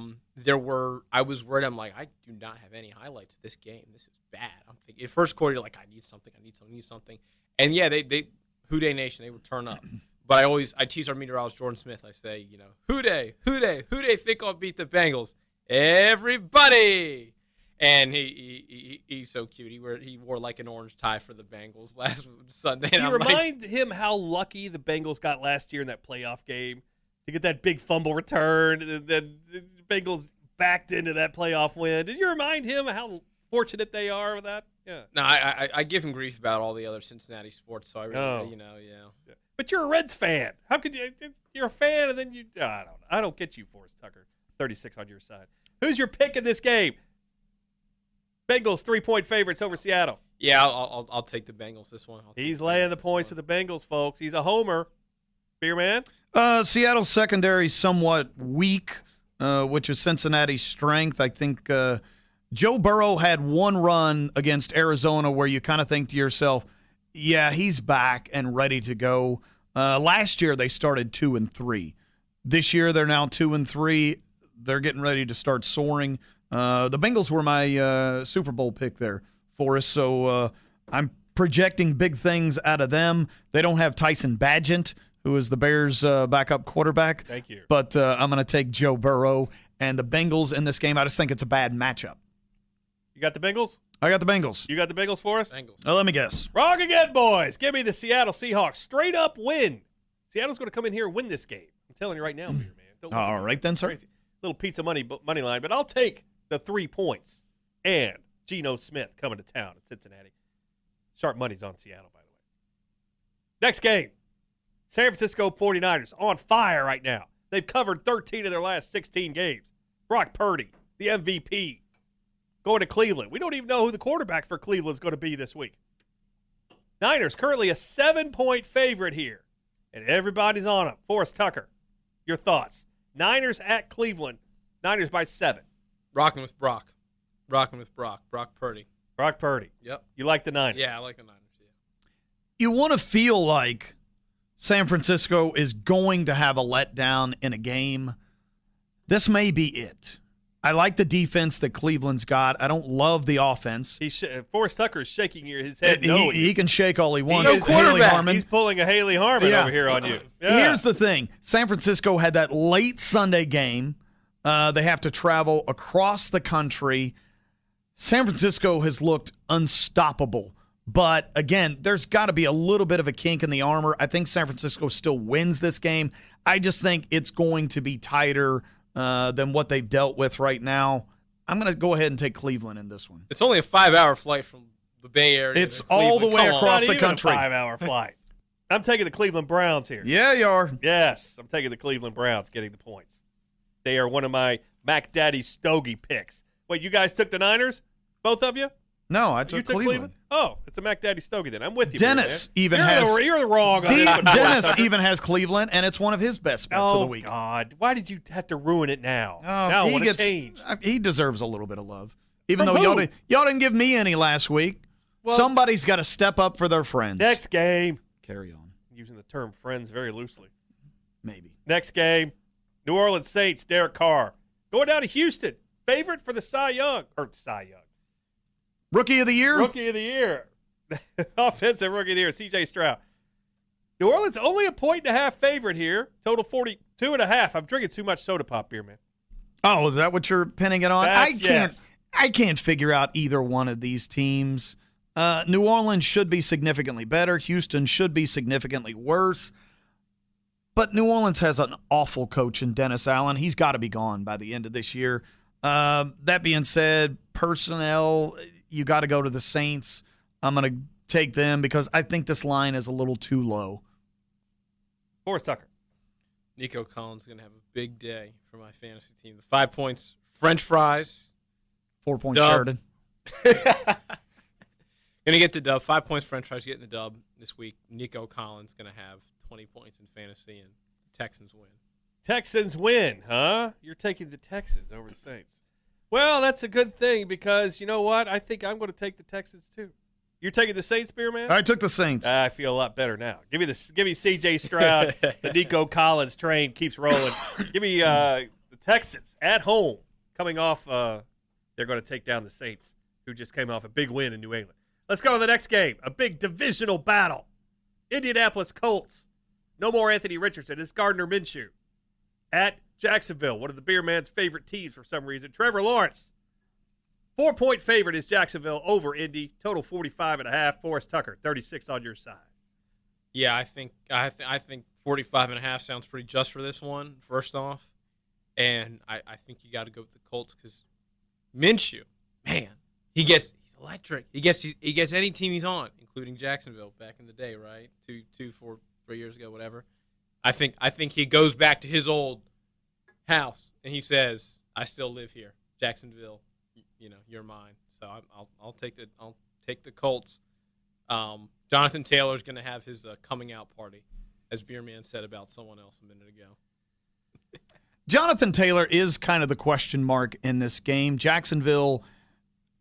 was worried. I'm like, I do not have any highlights of this game. This is bad. I'm thinking, in first quarter, you're like, I need something. And yeah, they Houday Nation, they would turn up. But I tease our meteorologist, Jordan Smith. I say, Houday, think I'll beat the Bengals. Everybody. And he's so cute. He wore like an orange tie for the Bengals last Sunday. Do you remind him how lucky the Bengals got last year in that playoff game to get that big fumble return? And then the Bengals backed into that playoff win. Did you remind him how fortunate they are with that? Yeah. No, I give him grief about all the other Cincinnati sports. So I really, yeah. But you're a Reds fan. How could you? You're a fan, and then you. I don't get you, Forrest Tucker. 36 on your side. Who's your pick in this game? Bengals 3-point favorites over Seattle. Yeah, I'll take the Bengals this one. He's laying the points for the Bengals, folks. He's a homer. Beerman? Seattle's secondary somewhat weak, which is Cincinnati's strength. I think Joe Burrow had one run against Arizona where you kind of think to yourself, yeah, he's back and ready to go. Last year they started 2-3. This year they're now 2-3. They're getting ready to start soaring. The Bengals were my Super Bowl pick there for us, so I'm projecting big things out of them. They don't have Tyson Bagent, who is the Bears' backup quarterback. Thank you. But I'm going to take Joe Burrow and the Bengals in this game. I just think it's a bad matchup. You got the Bengals? I got the Bengals. You got the Bengals for us? Bengals. Let me guess. Wrong again, boys. Give me the Seattle Seahawks. Straight up win. Seattle's going to come in here and win this game. I'm telling you right now, Beer Man. All right then, sir. Crazy. Little pizza money line, but I'll take the 3 points and Geno Smith coming to town in Cincinnati. Sharp money's on Seattle, by the way. Next game. San Francisco 49ers on fire right now. They've covered 13 of their last 16 games. Brock Purdy, the MVP, going to Cleveland. We don't even know who the quarterback for Cleveland is going to be this week. Niners currently a 7-point favorite here, and everybody's on them. Forrest Tucker, your thoughts? Niners at Cleveland. Niners by 7. Rocking with Brock. Brock Purdy. Brock Purdy. Yep. You like the Niners? Yeah, I like the Niners. Yeah. You want to feel like San Francisco is going to have a letdown in a game. This may be it. I like the defense that Cleveland's got. I don't love the offense. Forrest Tucker is shaking his head. He can shake all he wants. No quarterback. He's pulling a Haley Harmon over here on you. Yeah. Here's the thing. San Francisco had that late Sunday game. They have to travel across the country. San Francisco has looked unstoppable. But, again, there's got to be a little bit of a kink in the armor. I think San Francisco still wins this game. I just think it's going to be tighter than what they've dealt with right now. I'm going to go ahead and take Cleveland in this one. It's only a 5-hour flight from the Bay Area. It's all the way across the country. Not even a 5-hour flight. I'm taking the Cleveland Browns here. Yeah, you are. Yes, I'm taking the Cleveland Browns, getting the points. They are one of my Mac Daddy Stogie picks. Wait, you guys took the Niners? Both of you? No, I took Cleveland. Oh, it's a Mac Daddy Stogie then. I'm with you. Dennis even has. You're wrong on this one. Dennis even has Cleveland, and it's one of his best bets of the week. Oh, God. Why did you have to ruin it now? Now I want to change. He deserves a little bit of love. Even From though who? y'all didn't give me any last week. Well, Somebody's got to step up for their friends. Next game. Carry on. Using the term friends very loosely. Maybe. Next game. New Orleans Saints, Derek Carr. Going down to Houston. Favorite for the Cy Young. Rookie of the year? Rookie of the year. Offensive rookie of the year, C.J. Stroud. New Orleans only a 1.5 favorite here. Total 42.5. I'm drinking too much soda pop beer, man. Oh, is that what you're pinning it on? Yes. I can't figure out either one of these teams. New Orleans should be significantly better. Houston should be significantly worse. But New Orleans has an awful coach in Dennis Allen. He's got to be gone by the end of this year. That being said, personnel, you got to go to the Saints. I'm going to take them because I think this line is a little too low. Forrest Tucker. Nico Collins is going to have a big day for my fantasy team. The 5 points, French fries. 4 points, Dub. Sheridan. Going to get the dub. 5 points, French fries getting the dub this week. Nico Collins going to have 20 points in fantasy, and the Texans win. Texans win, huh? You're taking the Texans over the Saints. Well, that's a good thing because you know what? I think I'm going to take the Texans too. You're taking the Saints, Beerman? I took the Saints. I feel a lot better now. Give me C.J. Stroud. The Nico Collins train keeps rolling. Give me the Texans at home coming off. They're going to take down the Saints, who just came off a big win in New England. Let's go to the next game. A big divisional battle. Indianapolis Colts. No more Anthony Richardson. It's Gardner Minshew. At Jacksonville, one of the Beer Man's favorite teams for some reason. Trevor Lawrence. 4-point favorite is Jacksonville over Indy. Total 45.5. Forrest Tucker, 36 on your side. Yeah, I think 45.5 sounds pretty just for this one, first off. And I think you got to go with the Colts because Minshew, man, he's electric. He gets any team he's on, including Jacksonville back in the day, right? 3 years ago, whatever. I think he goes back to his old house and he says, "I still live here, Jacksonville. You're mine." So I'll take the Colts. Jonathan Taylor's going to have his coming out party, as Beerman said about someone else a minute ago. Jonathan Taylor is kind of the question mark in this game. Jacksonville,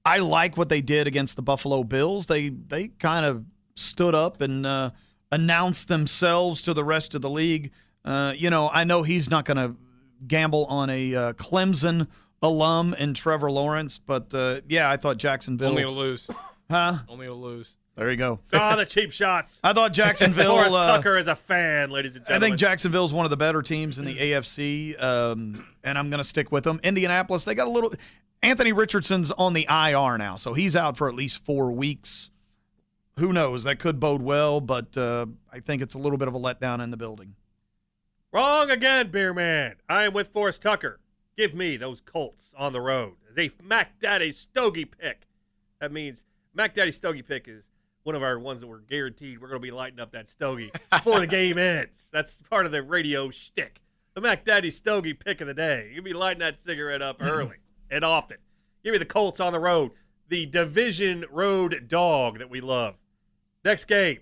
I like what they did against the Buffalo Bills. They kind of stood up and announced themselves to the rest of the league. I know he's not going to gamble on a Clemson alum in Trevor Lawrence, but I thought Jacksonville. Only to lose. Huh? Only to lose. There you go. Oh, the cheap shots. I thought Jacksonville. Forrest Tucker is a fan, ladies and I gentlemen. think Jacksonville's one of the better teams in the AFC, and I'm going to stick with them. Indianapolis, they got a little. Anthony Richardson's on the IR now, so he's out for at least 4 weeks. Who knows? That could bode well, but I think it's a little bit of a letdown in the building. Wrong again, Beerman. I am with Forrest Tucker. Give me those Colts on the road. The Mac Daddy Stogie pick. That means Mac Daddy Stogie pick is one of our ones that we're guaranteed we're going to be lighting up that stogie before the game ends. That's part of the radio shtick. The Mac Daddy Stogie pick of the day. You'll be lighting that cigarette up early and often. Give me the Colts on the road. The division road dog that we love. Next game,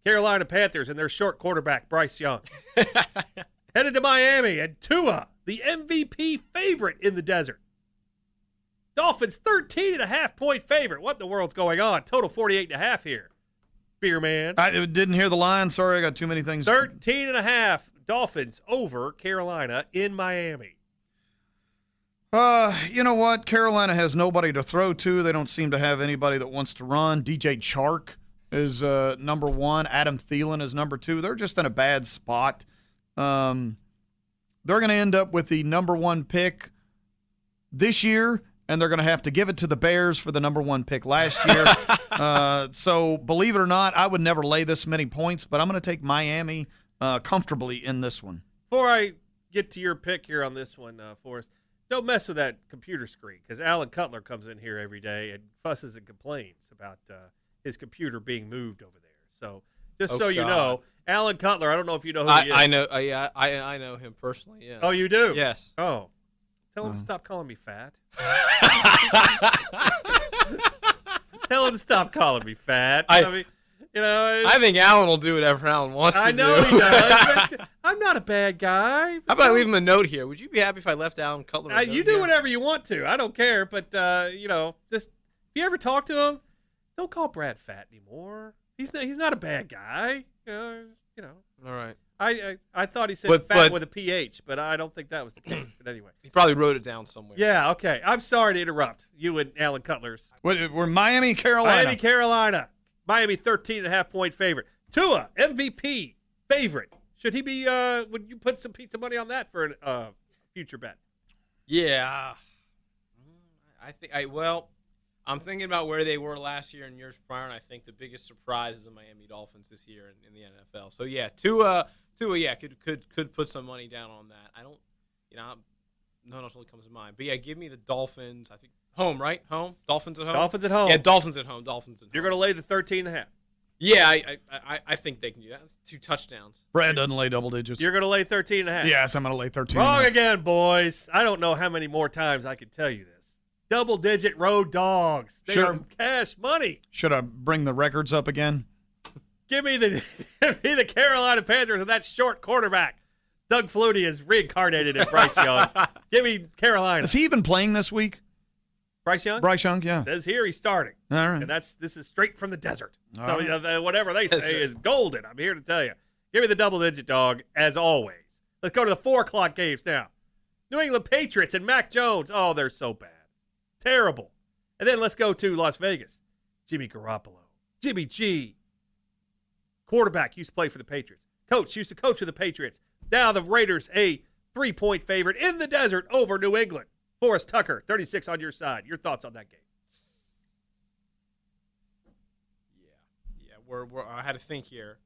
Carolina Panthers and their short quarterback, Bryce Young. Headed to Miami, and Tua, the MVP favorite in the desert. Dolphins 13.5-point favorite. What in the world's going on? Total 48.5 here. Beerman. I didn't hear the line. Sorry, I got too many things. 13.5 Dolphins over Carolina in Miami. You know what? Carolina has nobody to throw to. They don't seem to have anybody that wants to run. DJ Chark is number 1. Adam Thielen is number 2. They're just in a bad spot. They're going to end up with the number 1 pick this year, and they're going to have to give it to the Bears for the number 1 pick last year. So believe it or not, I would never lay this many points, but I'm going to take Miami comfortably in this one. Before I get to your pick here on this one, Forrest, don't mess with that computer screen, because Alan Cutler comes in here every day and fusses and complains about his computer being moved over there. So just you know, Alan Cutler, I don't know if you know who he is. I know. Yeah, I know him personally. Yeah. Oh, you do? Yes. Oh, tell him to stop calling me fat. Tell him to stop calling me fat. I mean, you know, I think Alan will do whatever Alan wants to do. I know he does. But I'm not a bad guy. How about I leave him a note here? Would you be happy if I left Alan Cutler a note You do here? whatever you want to. I don't care. But, you know, just if you ever talk to him, don't call Brad fat anymore. He's not a bad guy. You know. All right. I thought he said fat with a PH, but I don't think that was the case. But anyway. He probably wrote it down somewhere. Yeah, okay. I'm sorry to interrupt you and Alan Cutler's. We're Miami, Carolina. Miami, Carolina. Miami 13.5-point favorite. Tua, MVP favorite. Should he be, would you put some pizza money on that for a future bet? Yeah. I'm thinking about where they were last year and years prior, and I think the biggest surprise is the Miami Dolphins this year in the NFL. So yeah, Tua, yeah, could put some money down on that. I don't, no one else really comes to mind. But yeah, give me the Dolphins. I think home, right? Home. Dolphins at home. Dolphins at home. Yeah, Dolphins at home. You're going to lay the 13.5. Yeah, I think they can do that. 2 touchdowns. Brad doesn't lay double digits. You're going to lay 13.5. Yes, I'm going to lay 13. Wrong again, boys. I don't know how many more times I can tell you this. Double-digit road dogs. They are cash money. Should I bring the records up again? Give me the Carolina Panthers and that short quarterback. Doug Flutie is reincarnated as Bryce Young. Give me Carolina. Is he even playing this week? Bryce Young? Bryce Young, yeah. Says here he's starting. All right. And this is straight from the desert. All So whatever they say is golden. I'm here to tell you. Give me the double-digit dog, as always. Let's go to the 4 o'clock games now. New England Patriots and Mac Jones. Oh, they're so bad. Terrible. And then let's go to Las Vegas. Jimmy Garoppolo. Jimmy G. Quarterback used to play for the Patriots. Coach used to coach for the Patriots. Now the Raiders, a 3-point favorite in the desert over New England. Forrest Tucker, 36 on your side. Your thoughts on that game? Yeah. I had to think here,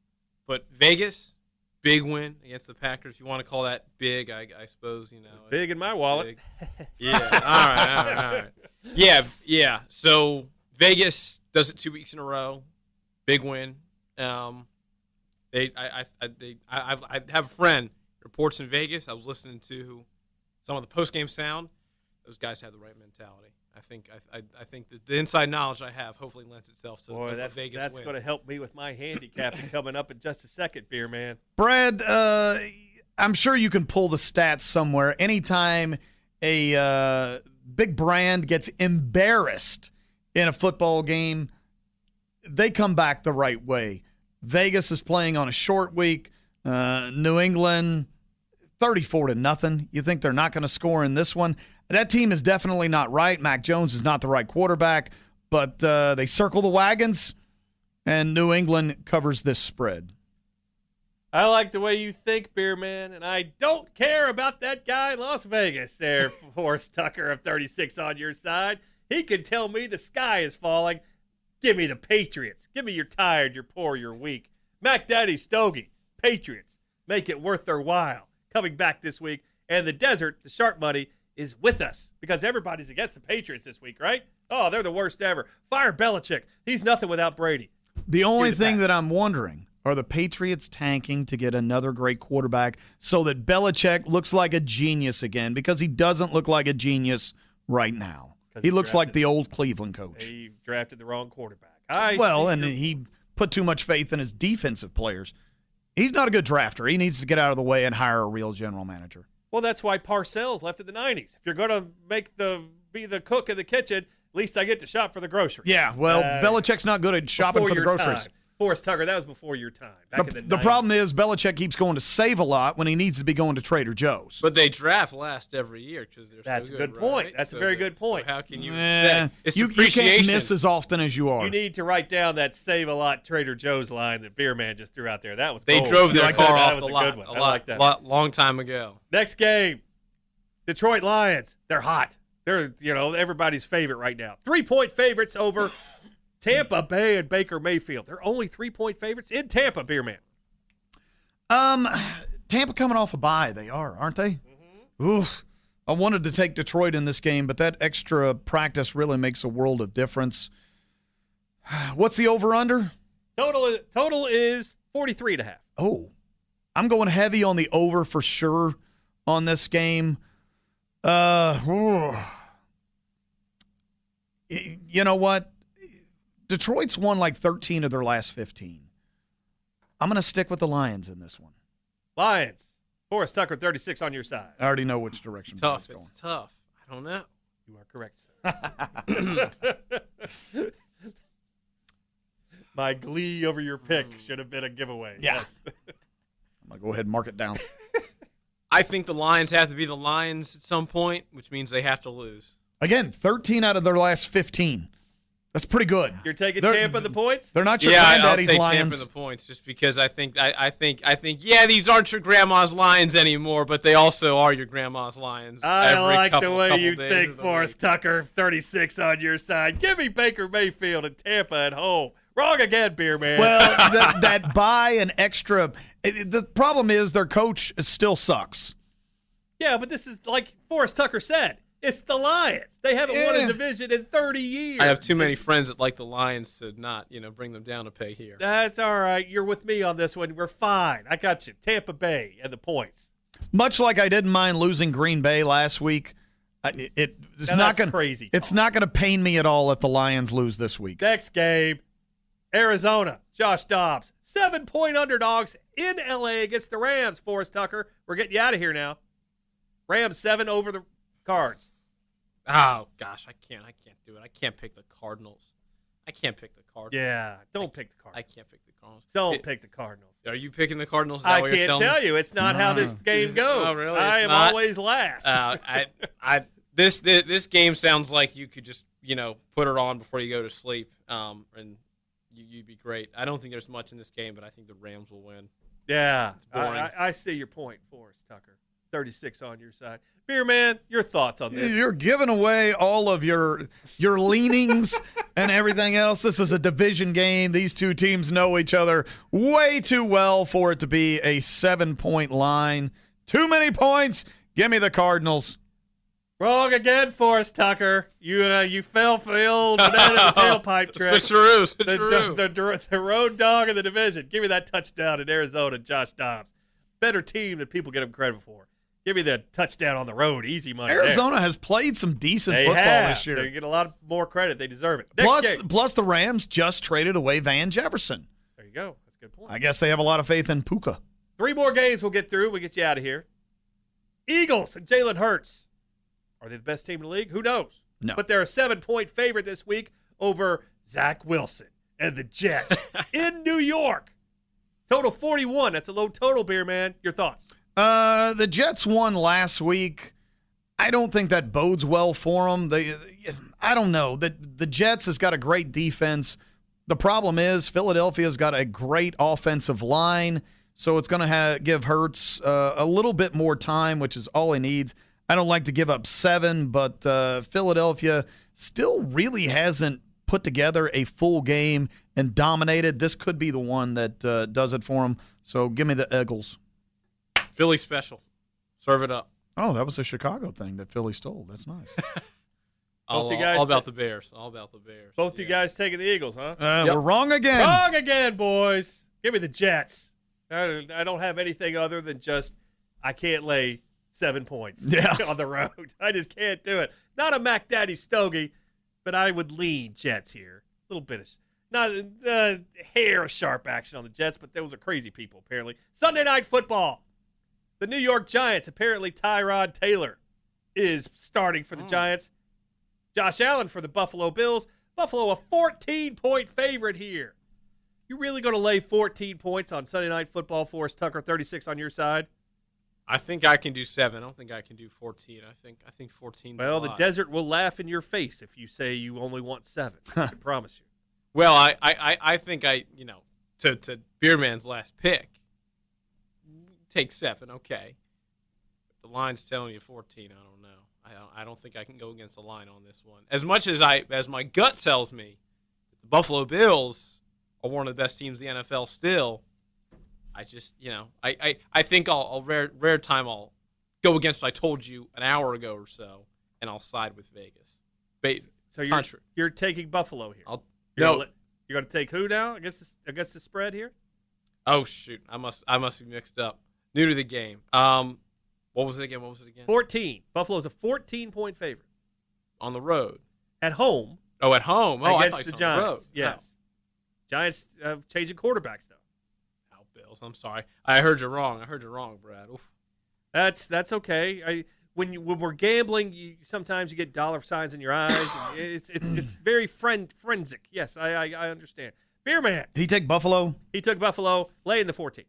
but Vegas, big win against the Packers. You want to call that big? I suppose big in my wallet. Yeah. All right. Yeah. So Vegas does it 2 weeks in a row. Big win. I have a friend reports in Vegas. I was listening to some of the post-game sound. Those guys have the right mentality. I think that the inside knowledge I have hopefully lends itself to a Vegas win. That's going to help me with my handicapping coming up in just a second, Beerman. Brad, I'm sure you can pull the stats somewhere. Anytime a big brand gets embarrassed in a football game, they come back the right way. Vegas is playing on a short week. New England, 34-0. You think they're not going to score in this one? That team is definitely not right. Mac Jones is not the right quarterback, but they circle the wagons, and New England covers this spread. I like the way you think, Beerman, and I don't care about that guy in Las Vegas there, Forrest Tucker of 36 on your side. He can tell me the sky is falling. Give me the Patriots. Give me you're tired, you're poor, you're weak. Mac Daddy Stogie, Patriots. Make it worth their while. Coming back this week. And the desert, the sharp money, is with us because everybody's against the Patriots this week, right? Oh, they're the worst ever. Fire Belichick. He's nothing without Brady. The only thing that I'm wondering, are the Patriots tanking to get another great quarterback so that Belichick looks like a genius again? Because he doesn't look like a genius right now. He looks like the old Cleveland coach. He drafted the wrong quarterback. And he put too much faith in his defensive players. He's not a good drafter. He needs to get out of the way and hire a real general manager. Well, that's why Parcells left in the 90s. If you're going to be the cook in the kitchen, at least I get to shop for the groceries. Yeah, well, Belichick's not good at shopping for the groceries. Time. Forrest Tucker, that was before your time. The problem is Belichick keeps going to save a lot when he needs to be going to Trader Joe's. But they draft last every year because they're That's so a good, good point. right? That's a very good point. So how can you It's you can't miss as often as you are. You need to write down that save a lot Trader Joe's line that Beerman just threw out there. That was They gold. drove their car off the That was lot a good one. I like that. Long time ago. Next game, Detroit Lions. They're hot. They're everybody's favorite right now. 3-point favorites over Tampa Bay and Baker Mayfield. They're only 3-point favorites in Tampa, Beerman. Tampa coming off a bye. They are, aren't they? Mm-hmm. Oof. I wanted to take Detroit in this game, but that extra practice really makes a world of difference. What's the over-under? Total is 43.5. Oh, I'm going heavy on the over for sure on this game. You know what? Detroit's won like 13 of their last 15. I'm going to stick with the Lions in this one. Lions. Forrest Tucker, 36 on your side. I already know which direction. Tough. It's tough. I don't know. You are correct, sir. My glee over your pick should have been a giveaway. Yeah. Yes. I'm going to go ahead and mark it down. I think the Lions have to be the Lions at some point, which means they have to lose. Again, 13 out of their last 15. That's pretty good. You're taking Tampa the points? They're not your I'll granddaddy's take Lions. Tampa the points just because I think these aren't your grandma's Lions anymore, but they also are your grandma's Lions. I like the way you days think, of the Forrest week. Tucker, 36 on your side. Give me Baker Mayfield and Tampa at home. Wrong again, Beerman. Well, that buy an extra. The problem is their coach still sucks. Yeah, but this is like Forrest Tucker said. It's the Lions. They haven't won a division in 30 years. I have too many friends that like the Lions to not, bring them down a peg here. That's all right. You're with me on this one. We're fine. I got you. Tampa Bay and the points. Much like I didn't mind losing Green Bay last week, it's Now not that's crazy It's talk. not going to pain me at all if the Lions lose this week. Next game, Arizona. Josh Dobbs. 7-point underdogs in L.A. against the Rams. Forrest Tucker. We're getting you out of here now. Rams 7 over the Cards. Oh gosh, I can't do it. I can't pick the Cardinals. Yeah, don't pick the I Cardinals. can't pick the Cardinals. Don't pick the Cardinals. Are you picking the Cardinals? Is that I what you're can't telling tell me? you. It's not how this game goes. Oh, really? I It's am not? always last. This game sounds like you could just put it on before you go to sleep, and you'd be great. I don't think there's much in this game, but I think the Rams will win. Yeah, It's boring. I see your point, Forrest Tucker. 36 on your side. Beerman, your thoughts on this? You're giving away all of your leanings and everything else. This is a division game. These two teams know each other way too well for it to be a 7-point line. Too many points. Give me the Cardinals. Wrong again, Forrest Tucker. You fell for the old banana in the tailpipe trick. Switcheroo. The road dog of the division. Give me that touchdown in Arizona, Josh Dobbs. Better team than people get him credit for. Give me the touchdown on the road. Easy money. Arizona has played some decent They football have. this year. They get a lot more credit. They deserve it. Next game. Plus the Rams just traded away Van Jefferson. There you go. That's a good point. I guess they have a lot of faith in Puka. 3 more games we'll get through. We'll get you out of here. Eagles and Jalen Hurts. Are they the best team in the league? Who knows? No. But they're a 7-point favorite this week over Zach Wilson and the Jets in New York. Total 41. That's a low total, Beerman. Your thoughts? The Jets won last week. I don't think that bodes well for them. I don't know. The Jets has got a great defense. The problem is Philadelphia's got a great offensive line, so it's going to give Hurts a little bit more time, which is all he needs. I don't like to give up 7, but Philadelphia still really hasn't put together a full game and dominated. This could be the one that does it for them. So give me the Eagles. Philly special. Serve it up. Oh, that was a Chicago thing that Philly stole. That's nice. All about the Bears. All about the Bears. Both you guys taking the Eagles, huh? We're wrong again. Wrong again, boys. Give me the Jets. I don't have anything other than just I can't lay 7 points on the road. I just can't do it. Not a Mac Daddy stogie, but I would lean Jets here. A little bit of Not hair sharp action on the Jets, but those are crazy people, apparently. Sunday Night Football. The New York Giants, apparently Tyrod Taylor is starting for the Giants. Josh Allen for the Buffalo Bills. Buffalo a 14-point favorite here. You really going to lay 14 points on Sunday Night Football, Forrest Tucker, 36 on your side? I think I can do 7. I don't think I can do 14. I think 14. Well, the desert will laugh in your face if you say you only want 7. I can promise you. Well, I think to Beerman's last pick, take 7, okay. But the line's telling you 14. I don't know. I don't think I can go against the line on this one. As much as my gut tells me that the Buffalo Bills are one of the best teams in the NFL still, I just, I think I'll rare time I'll go against what I told you an hour ago or so, and I'll side with Vegas. So you're taking Buffalo here. No. You're going to take who now against the spread here? Oh shoot, I must be mixed up. New to the game. What was it again? 14. Buffalo's a 14-point favorite on the road. At home. Oh, at home. Oh, against the Giants. On the road. Yes. Oh. Giants changing quarterbacks though. Oh, Bills. I'm sorry. I heard you wrong, Brad. Oof. That's okay. When we're gambling, sometimes you get dollar signs in your eyes. And it's very forensic. Yes, I understand. Beerman. He take Buffalo. He took Buffalo, laying the 14.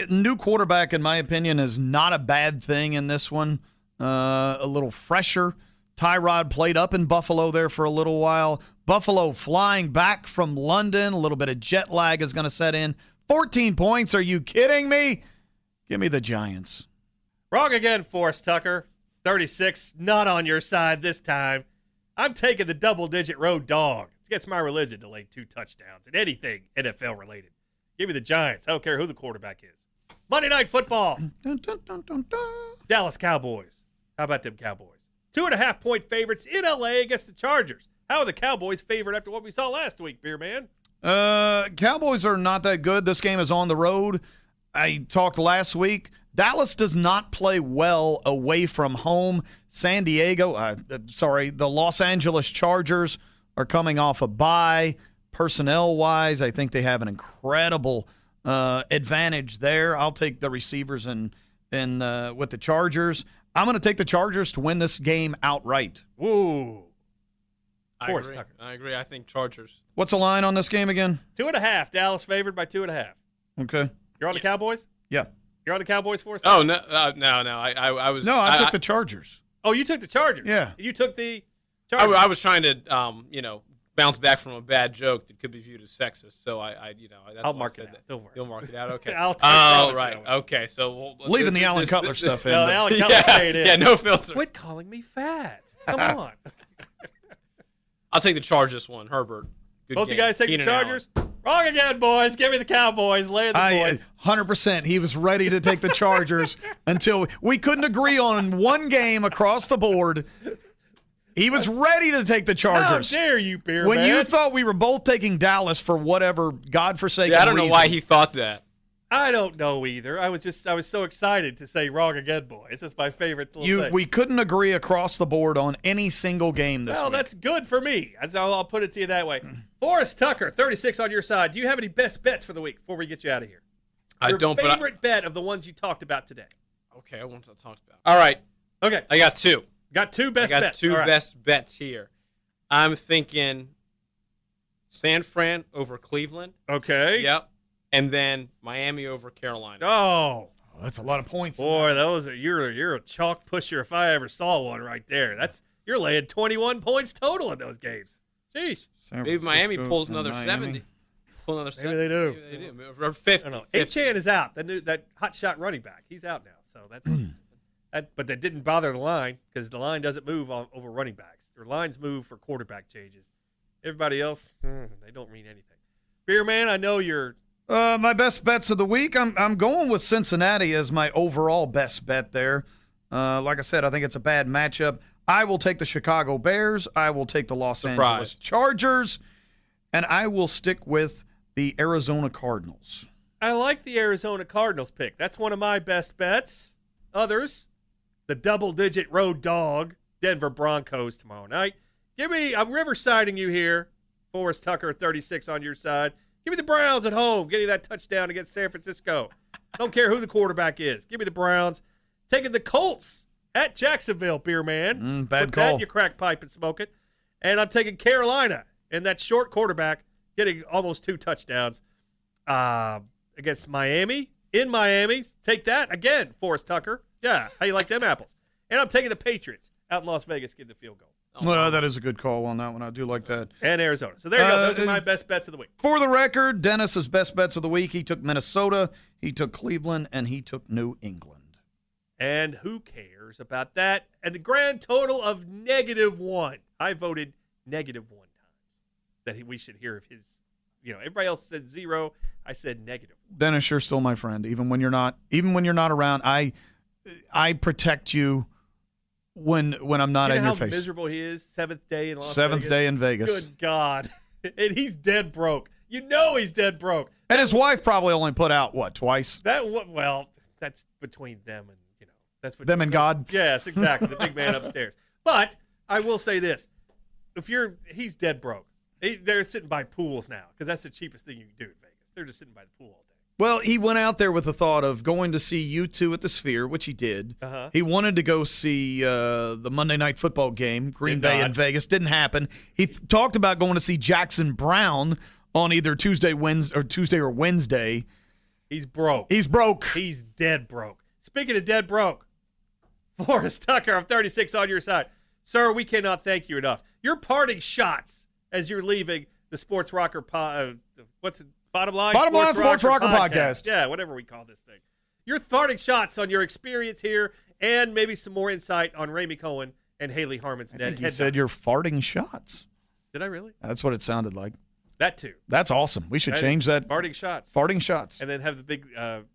New quarterback, in my opinion, is not a bad thing in this one. A little fresher. Tyrod played up in Buffalo there for a little while. Buffalo flying back from London. A little bit of jet lag is going to set in. 14 points. Are you kidding me? Give me the Giants. Wrong again, Forrest Tucker. 36, not on your side this time. I'm taking the double-digit road dog. It's against my religion to lay 2 touchdowns in anything NFL-related. Give me the Giants. I don't care who the quarterback is. Monday Night Football. Dun, dun, dun, dun, dun. Dallas Cowboys. How about them Cowboys? 2.5-point favorites in L.A. against the Chargers. How are the Cowboys favored after what we saw last week, Beerman? Cowboys are not that good. This game is on the road. I talked last week. Dallas does not play well away from home. The Los Angeles Chargers are coming off a bye. Personnel-wise, I think they have an incredible advantage there. I'll take the receivers and with the Chargers. I'm going to take the Chargers to win this game outright. Woo. I agree. I think Chargers. What's the line on this game again? 2.5. Dallas favored by 2.5. Okay. You're on the Cowboys? Yeah. You're on the Cowboys for us? Oh, no. I was. No, I took the Chargers. Oh, you took the Chargers? Yeah. You took the Chargers. I was trying to, bounce back from a bad joke that could be viewed as sexist. So that's I'll why mark I said it out. that. Don't worry. You'll mark it out. Okay. Right. Okay. So leaving the Alan Cutler stuff in. No, Alan Cutler stayed in. Yeah, no filter. Quit calling me fat. Come on. I'll take the Chargers one. Herbert. Good Both game. you guys take Keenan the Chargers? Wrong again, boys. Give me the Cowboys. Lay the boys. 100%. He was ready to take the Chargers until we couldn't agree on one game across the board. He was ready to take the Chargers. How dare you, Beerman? When you thought we were both taking Dallas for whatever godforsaken reason. I don't know why he thought that. I don't know either. I was so excited to say wrong again, boys. It's my favorite little thing. We couldn't agree across the board on any single game this week. Well, that's good for me. I'll put it to you that way. Forrest Tucker, 36 on your side. Do you have any best bets for the week before we get you out of here? Your favorite bet of the ones you talked about today. Okay, I want to talk about. All right. Okay. I got 2. Got 2 best bets. I got 2 best bets here. I'm thinking San Fran over Cleveland. Okay. Yep. And then Miami over Carolina. Oh, that's a lot of points. Boy, you're a chalk pusher if I ever saw one right there. You're laying 21 points total in those games. Jeez. Maybe Miami pulls another 70. Pull another 70. Maybe they do. Maybe they do. Or 50. Achane is out. That hot shot running back. He's out now. So that's but that didn't bother the line because the line doesn't move over running backs. Their lines move for quarterback changes. Everybody else, they don't mean anything. Beerman, I know you're. My best bets of the week, I'm going with Cincinnati as my overall best bet there. Like I said, I think it's a bad matchup. I will take the Chicago Bears. I will take the Los Angeles Chargers. And I will stick with the Arizona Cardinals. I like the Arizona Cardinals pick. That's one of my best bets. Others, the double-digit road dog, Denver Broncos tomorrow night. I'm riversiding you here, Forrest Tucker, 36 on your side. Give me the Browns at home, getting that touchdown against San Francisco. Don't care who the quarterback is. Give me the Browns. Taking the Colts at Jacksonville, Beerman. Bad Put call. that in your crack pipe and smoke it. And I'm taking Carolina and that short quarterback getting almost 2 touchdowns against Miami. In Miami, take that again, Forrest Tucker. Yeah, how you like them apples? And I'm taking the Patriots out in Las Vegas, getting the field goal. Well, that is a good call on that one. I do like that. And Arizona. So there you go. Those are my best bets of the week. For the record, Dennis's best bets of the week, he took Minnesota, he took Cleveland, and he took New England. And who cares about that? And the grand total of -1. I voted -1 times that we should hear of his. Everybody else said 0. I said -1. Dennis, you're still my friend, even when you're not around. I protect you when I'm not in your face. How miserable he is. 7th day in Las Vegas. Seventh day in Vegas. Good God. And he's dead broke. He's dead broke. And his wife probably only put out twice. Well, that's between them and that's between Them and God. Yes, exactly. The big man upstairs. But I will say this: he's dead broke. They're sitting by pools now because that's the cheapest thing you can do in Vegas. They're just sitting by the pool all day. Well, he went out there with the thought of going to see U2 at the Sphere, which he did. Uh-huh. He wanted to go see the Monday Night Football game, Green Bay in Vegas. Didn't happen. He talked about going to see Jackson Brown on either Tuesday or Wednesday. He's broke. He's broke. He's dead broke. Speaking of dead broke, Forrest Tucker, I'm 36 on your side. Sir, we cannot thank you enough. Your parting shots as you're leaving the Sports Rocker what's it? Bottom Line Sports Rocker podcast. Yeah, whatever we call this thing. Your parting shots on your experience here and maybe some more insight on Ramey Cohen and Haley Harmon's I think you said you're farting shots. Did I really? That's what it sounded like. That too. That's awesome. We should change that. Farting shots. Farting shots. And then have the big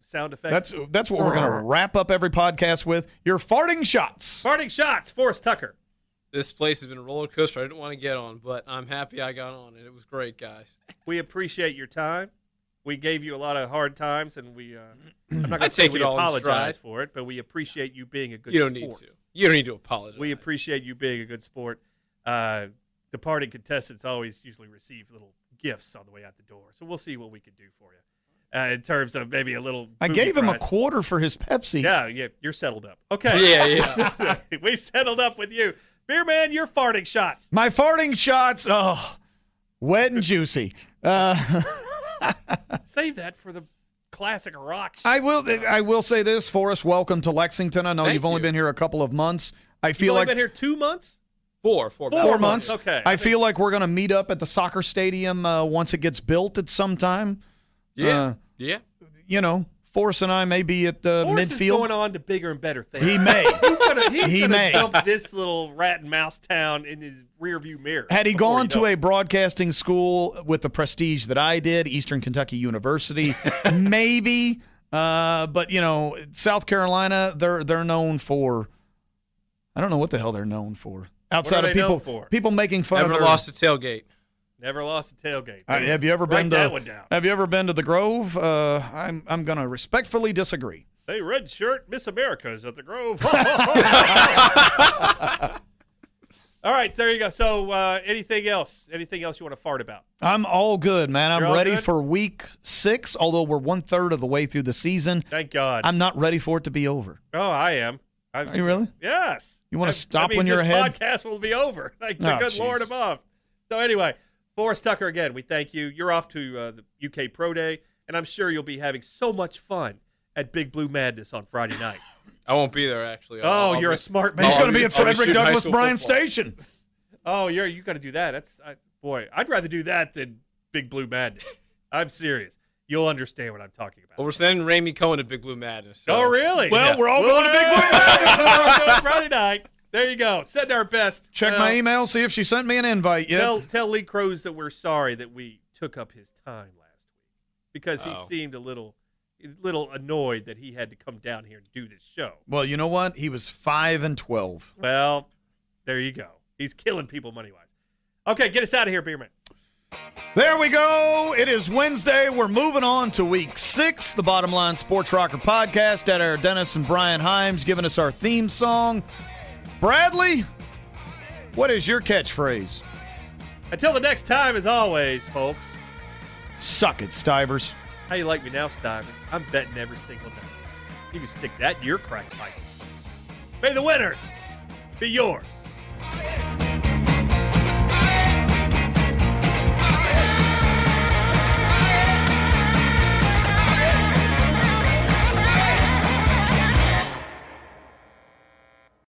sound effect. That's what we're going to wrap up every podcast with. Your farting shots. Farting shots. Forrest Tucker. This place has been a roller coaster I didn't want to get on, but I'm happy I got on, and it was great, guys. We appreciate your time. We gave you a lot of hard times, and I'm not going to say we apologize for it, but we appreciate you being a good sport. You don't need to. You don't need to apologize. We appreciate you being a good sport. Departing contestants always usually receive little gifts on the way out the door, so we'll see what we can do for you in terms of maybe a little. I gave him a quarter for his Pepsi. Yeah, you're settled up. Okay. Yeah. We've settled up with you. Beerman, your farting shots. My farting shots, wet and juicy. Save that for the classic rock. I will say this, Forrest, welcome to Lexington. I know you've only been here a couple of months. I feel like been here 2 months? 4 months. Okay. I feel like we're going to meet up at the soccer stadium once it gets built at some time. Yeah. Forrest and I may be at the Forrest midfield. Is going on to bigger and better things. He may. He's gonna dump this little rat and mouse town in his rearview mirror. Had he gone to a broadcasting school with the prestige that I did, Eastern Kentucky University, maybe. But South Carolina, they're known for. I don't know what the hell they're known for. Outside of people making fun of Never lost a tailgate. Never lost a tailgate. Have you ever been that one down. Have you ever been to the Grove? I'm going to respectfully disagree. Hey, red shirt Miss America's at the Grove. All right, there you go. So, anything else? Anything else you want to fart about? I'm all good, man. I'm ready good? for week 6. Although we're 1/3 of the way through the season. Thank God. I'm not ready for it to be over. Oh, I am. Are you really? Yes. You want to stop that means when you're ahead? This podcast will be over. Like the good Lord above. So anyway. Forrest Tucker, again, we thank you. You're off to the UK Pro Day, and I'm sure you'll be having so much fun at Big Blue Madness on Friday night. I won't be there, actually. You're a smart man. He's going to be at Frederick Douglass Bryan Station. Oh, you got to do that. I'd rather do that than Big Blue Madness. I'm serious. You'll understand what I'm talking about. Well, we're sending Ramey Cohen to Big Blue Madness. So. Oh, really? Well, we're all going to Big Blue Madness Friday night. There you go. Send our best. Check my email, see if she sent me an invite yet. Tell Lee Cruz that we're sorry that we took up his time last week because he seemed a little annoyed that he had to come down here and do this show. Well, you know what? He was 5-12. Well, there you go. He's killing people money-wise. Okay, get us out of here, Beerman. There we go. It is Wednesday. We're moving on to week 6, the Bottom Line Sports Rocker podcast. At our Dennis and Brian Himes giving us our theme song. Bradley, what is your catchphrase? Until the next time, as always, folks. Suck it, Stivers. How you like me now, Stivers? I'm betting every single night. You can stick that in your crack pipe. May the winners be yours.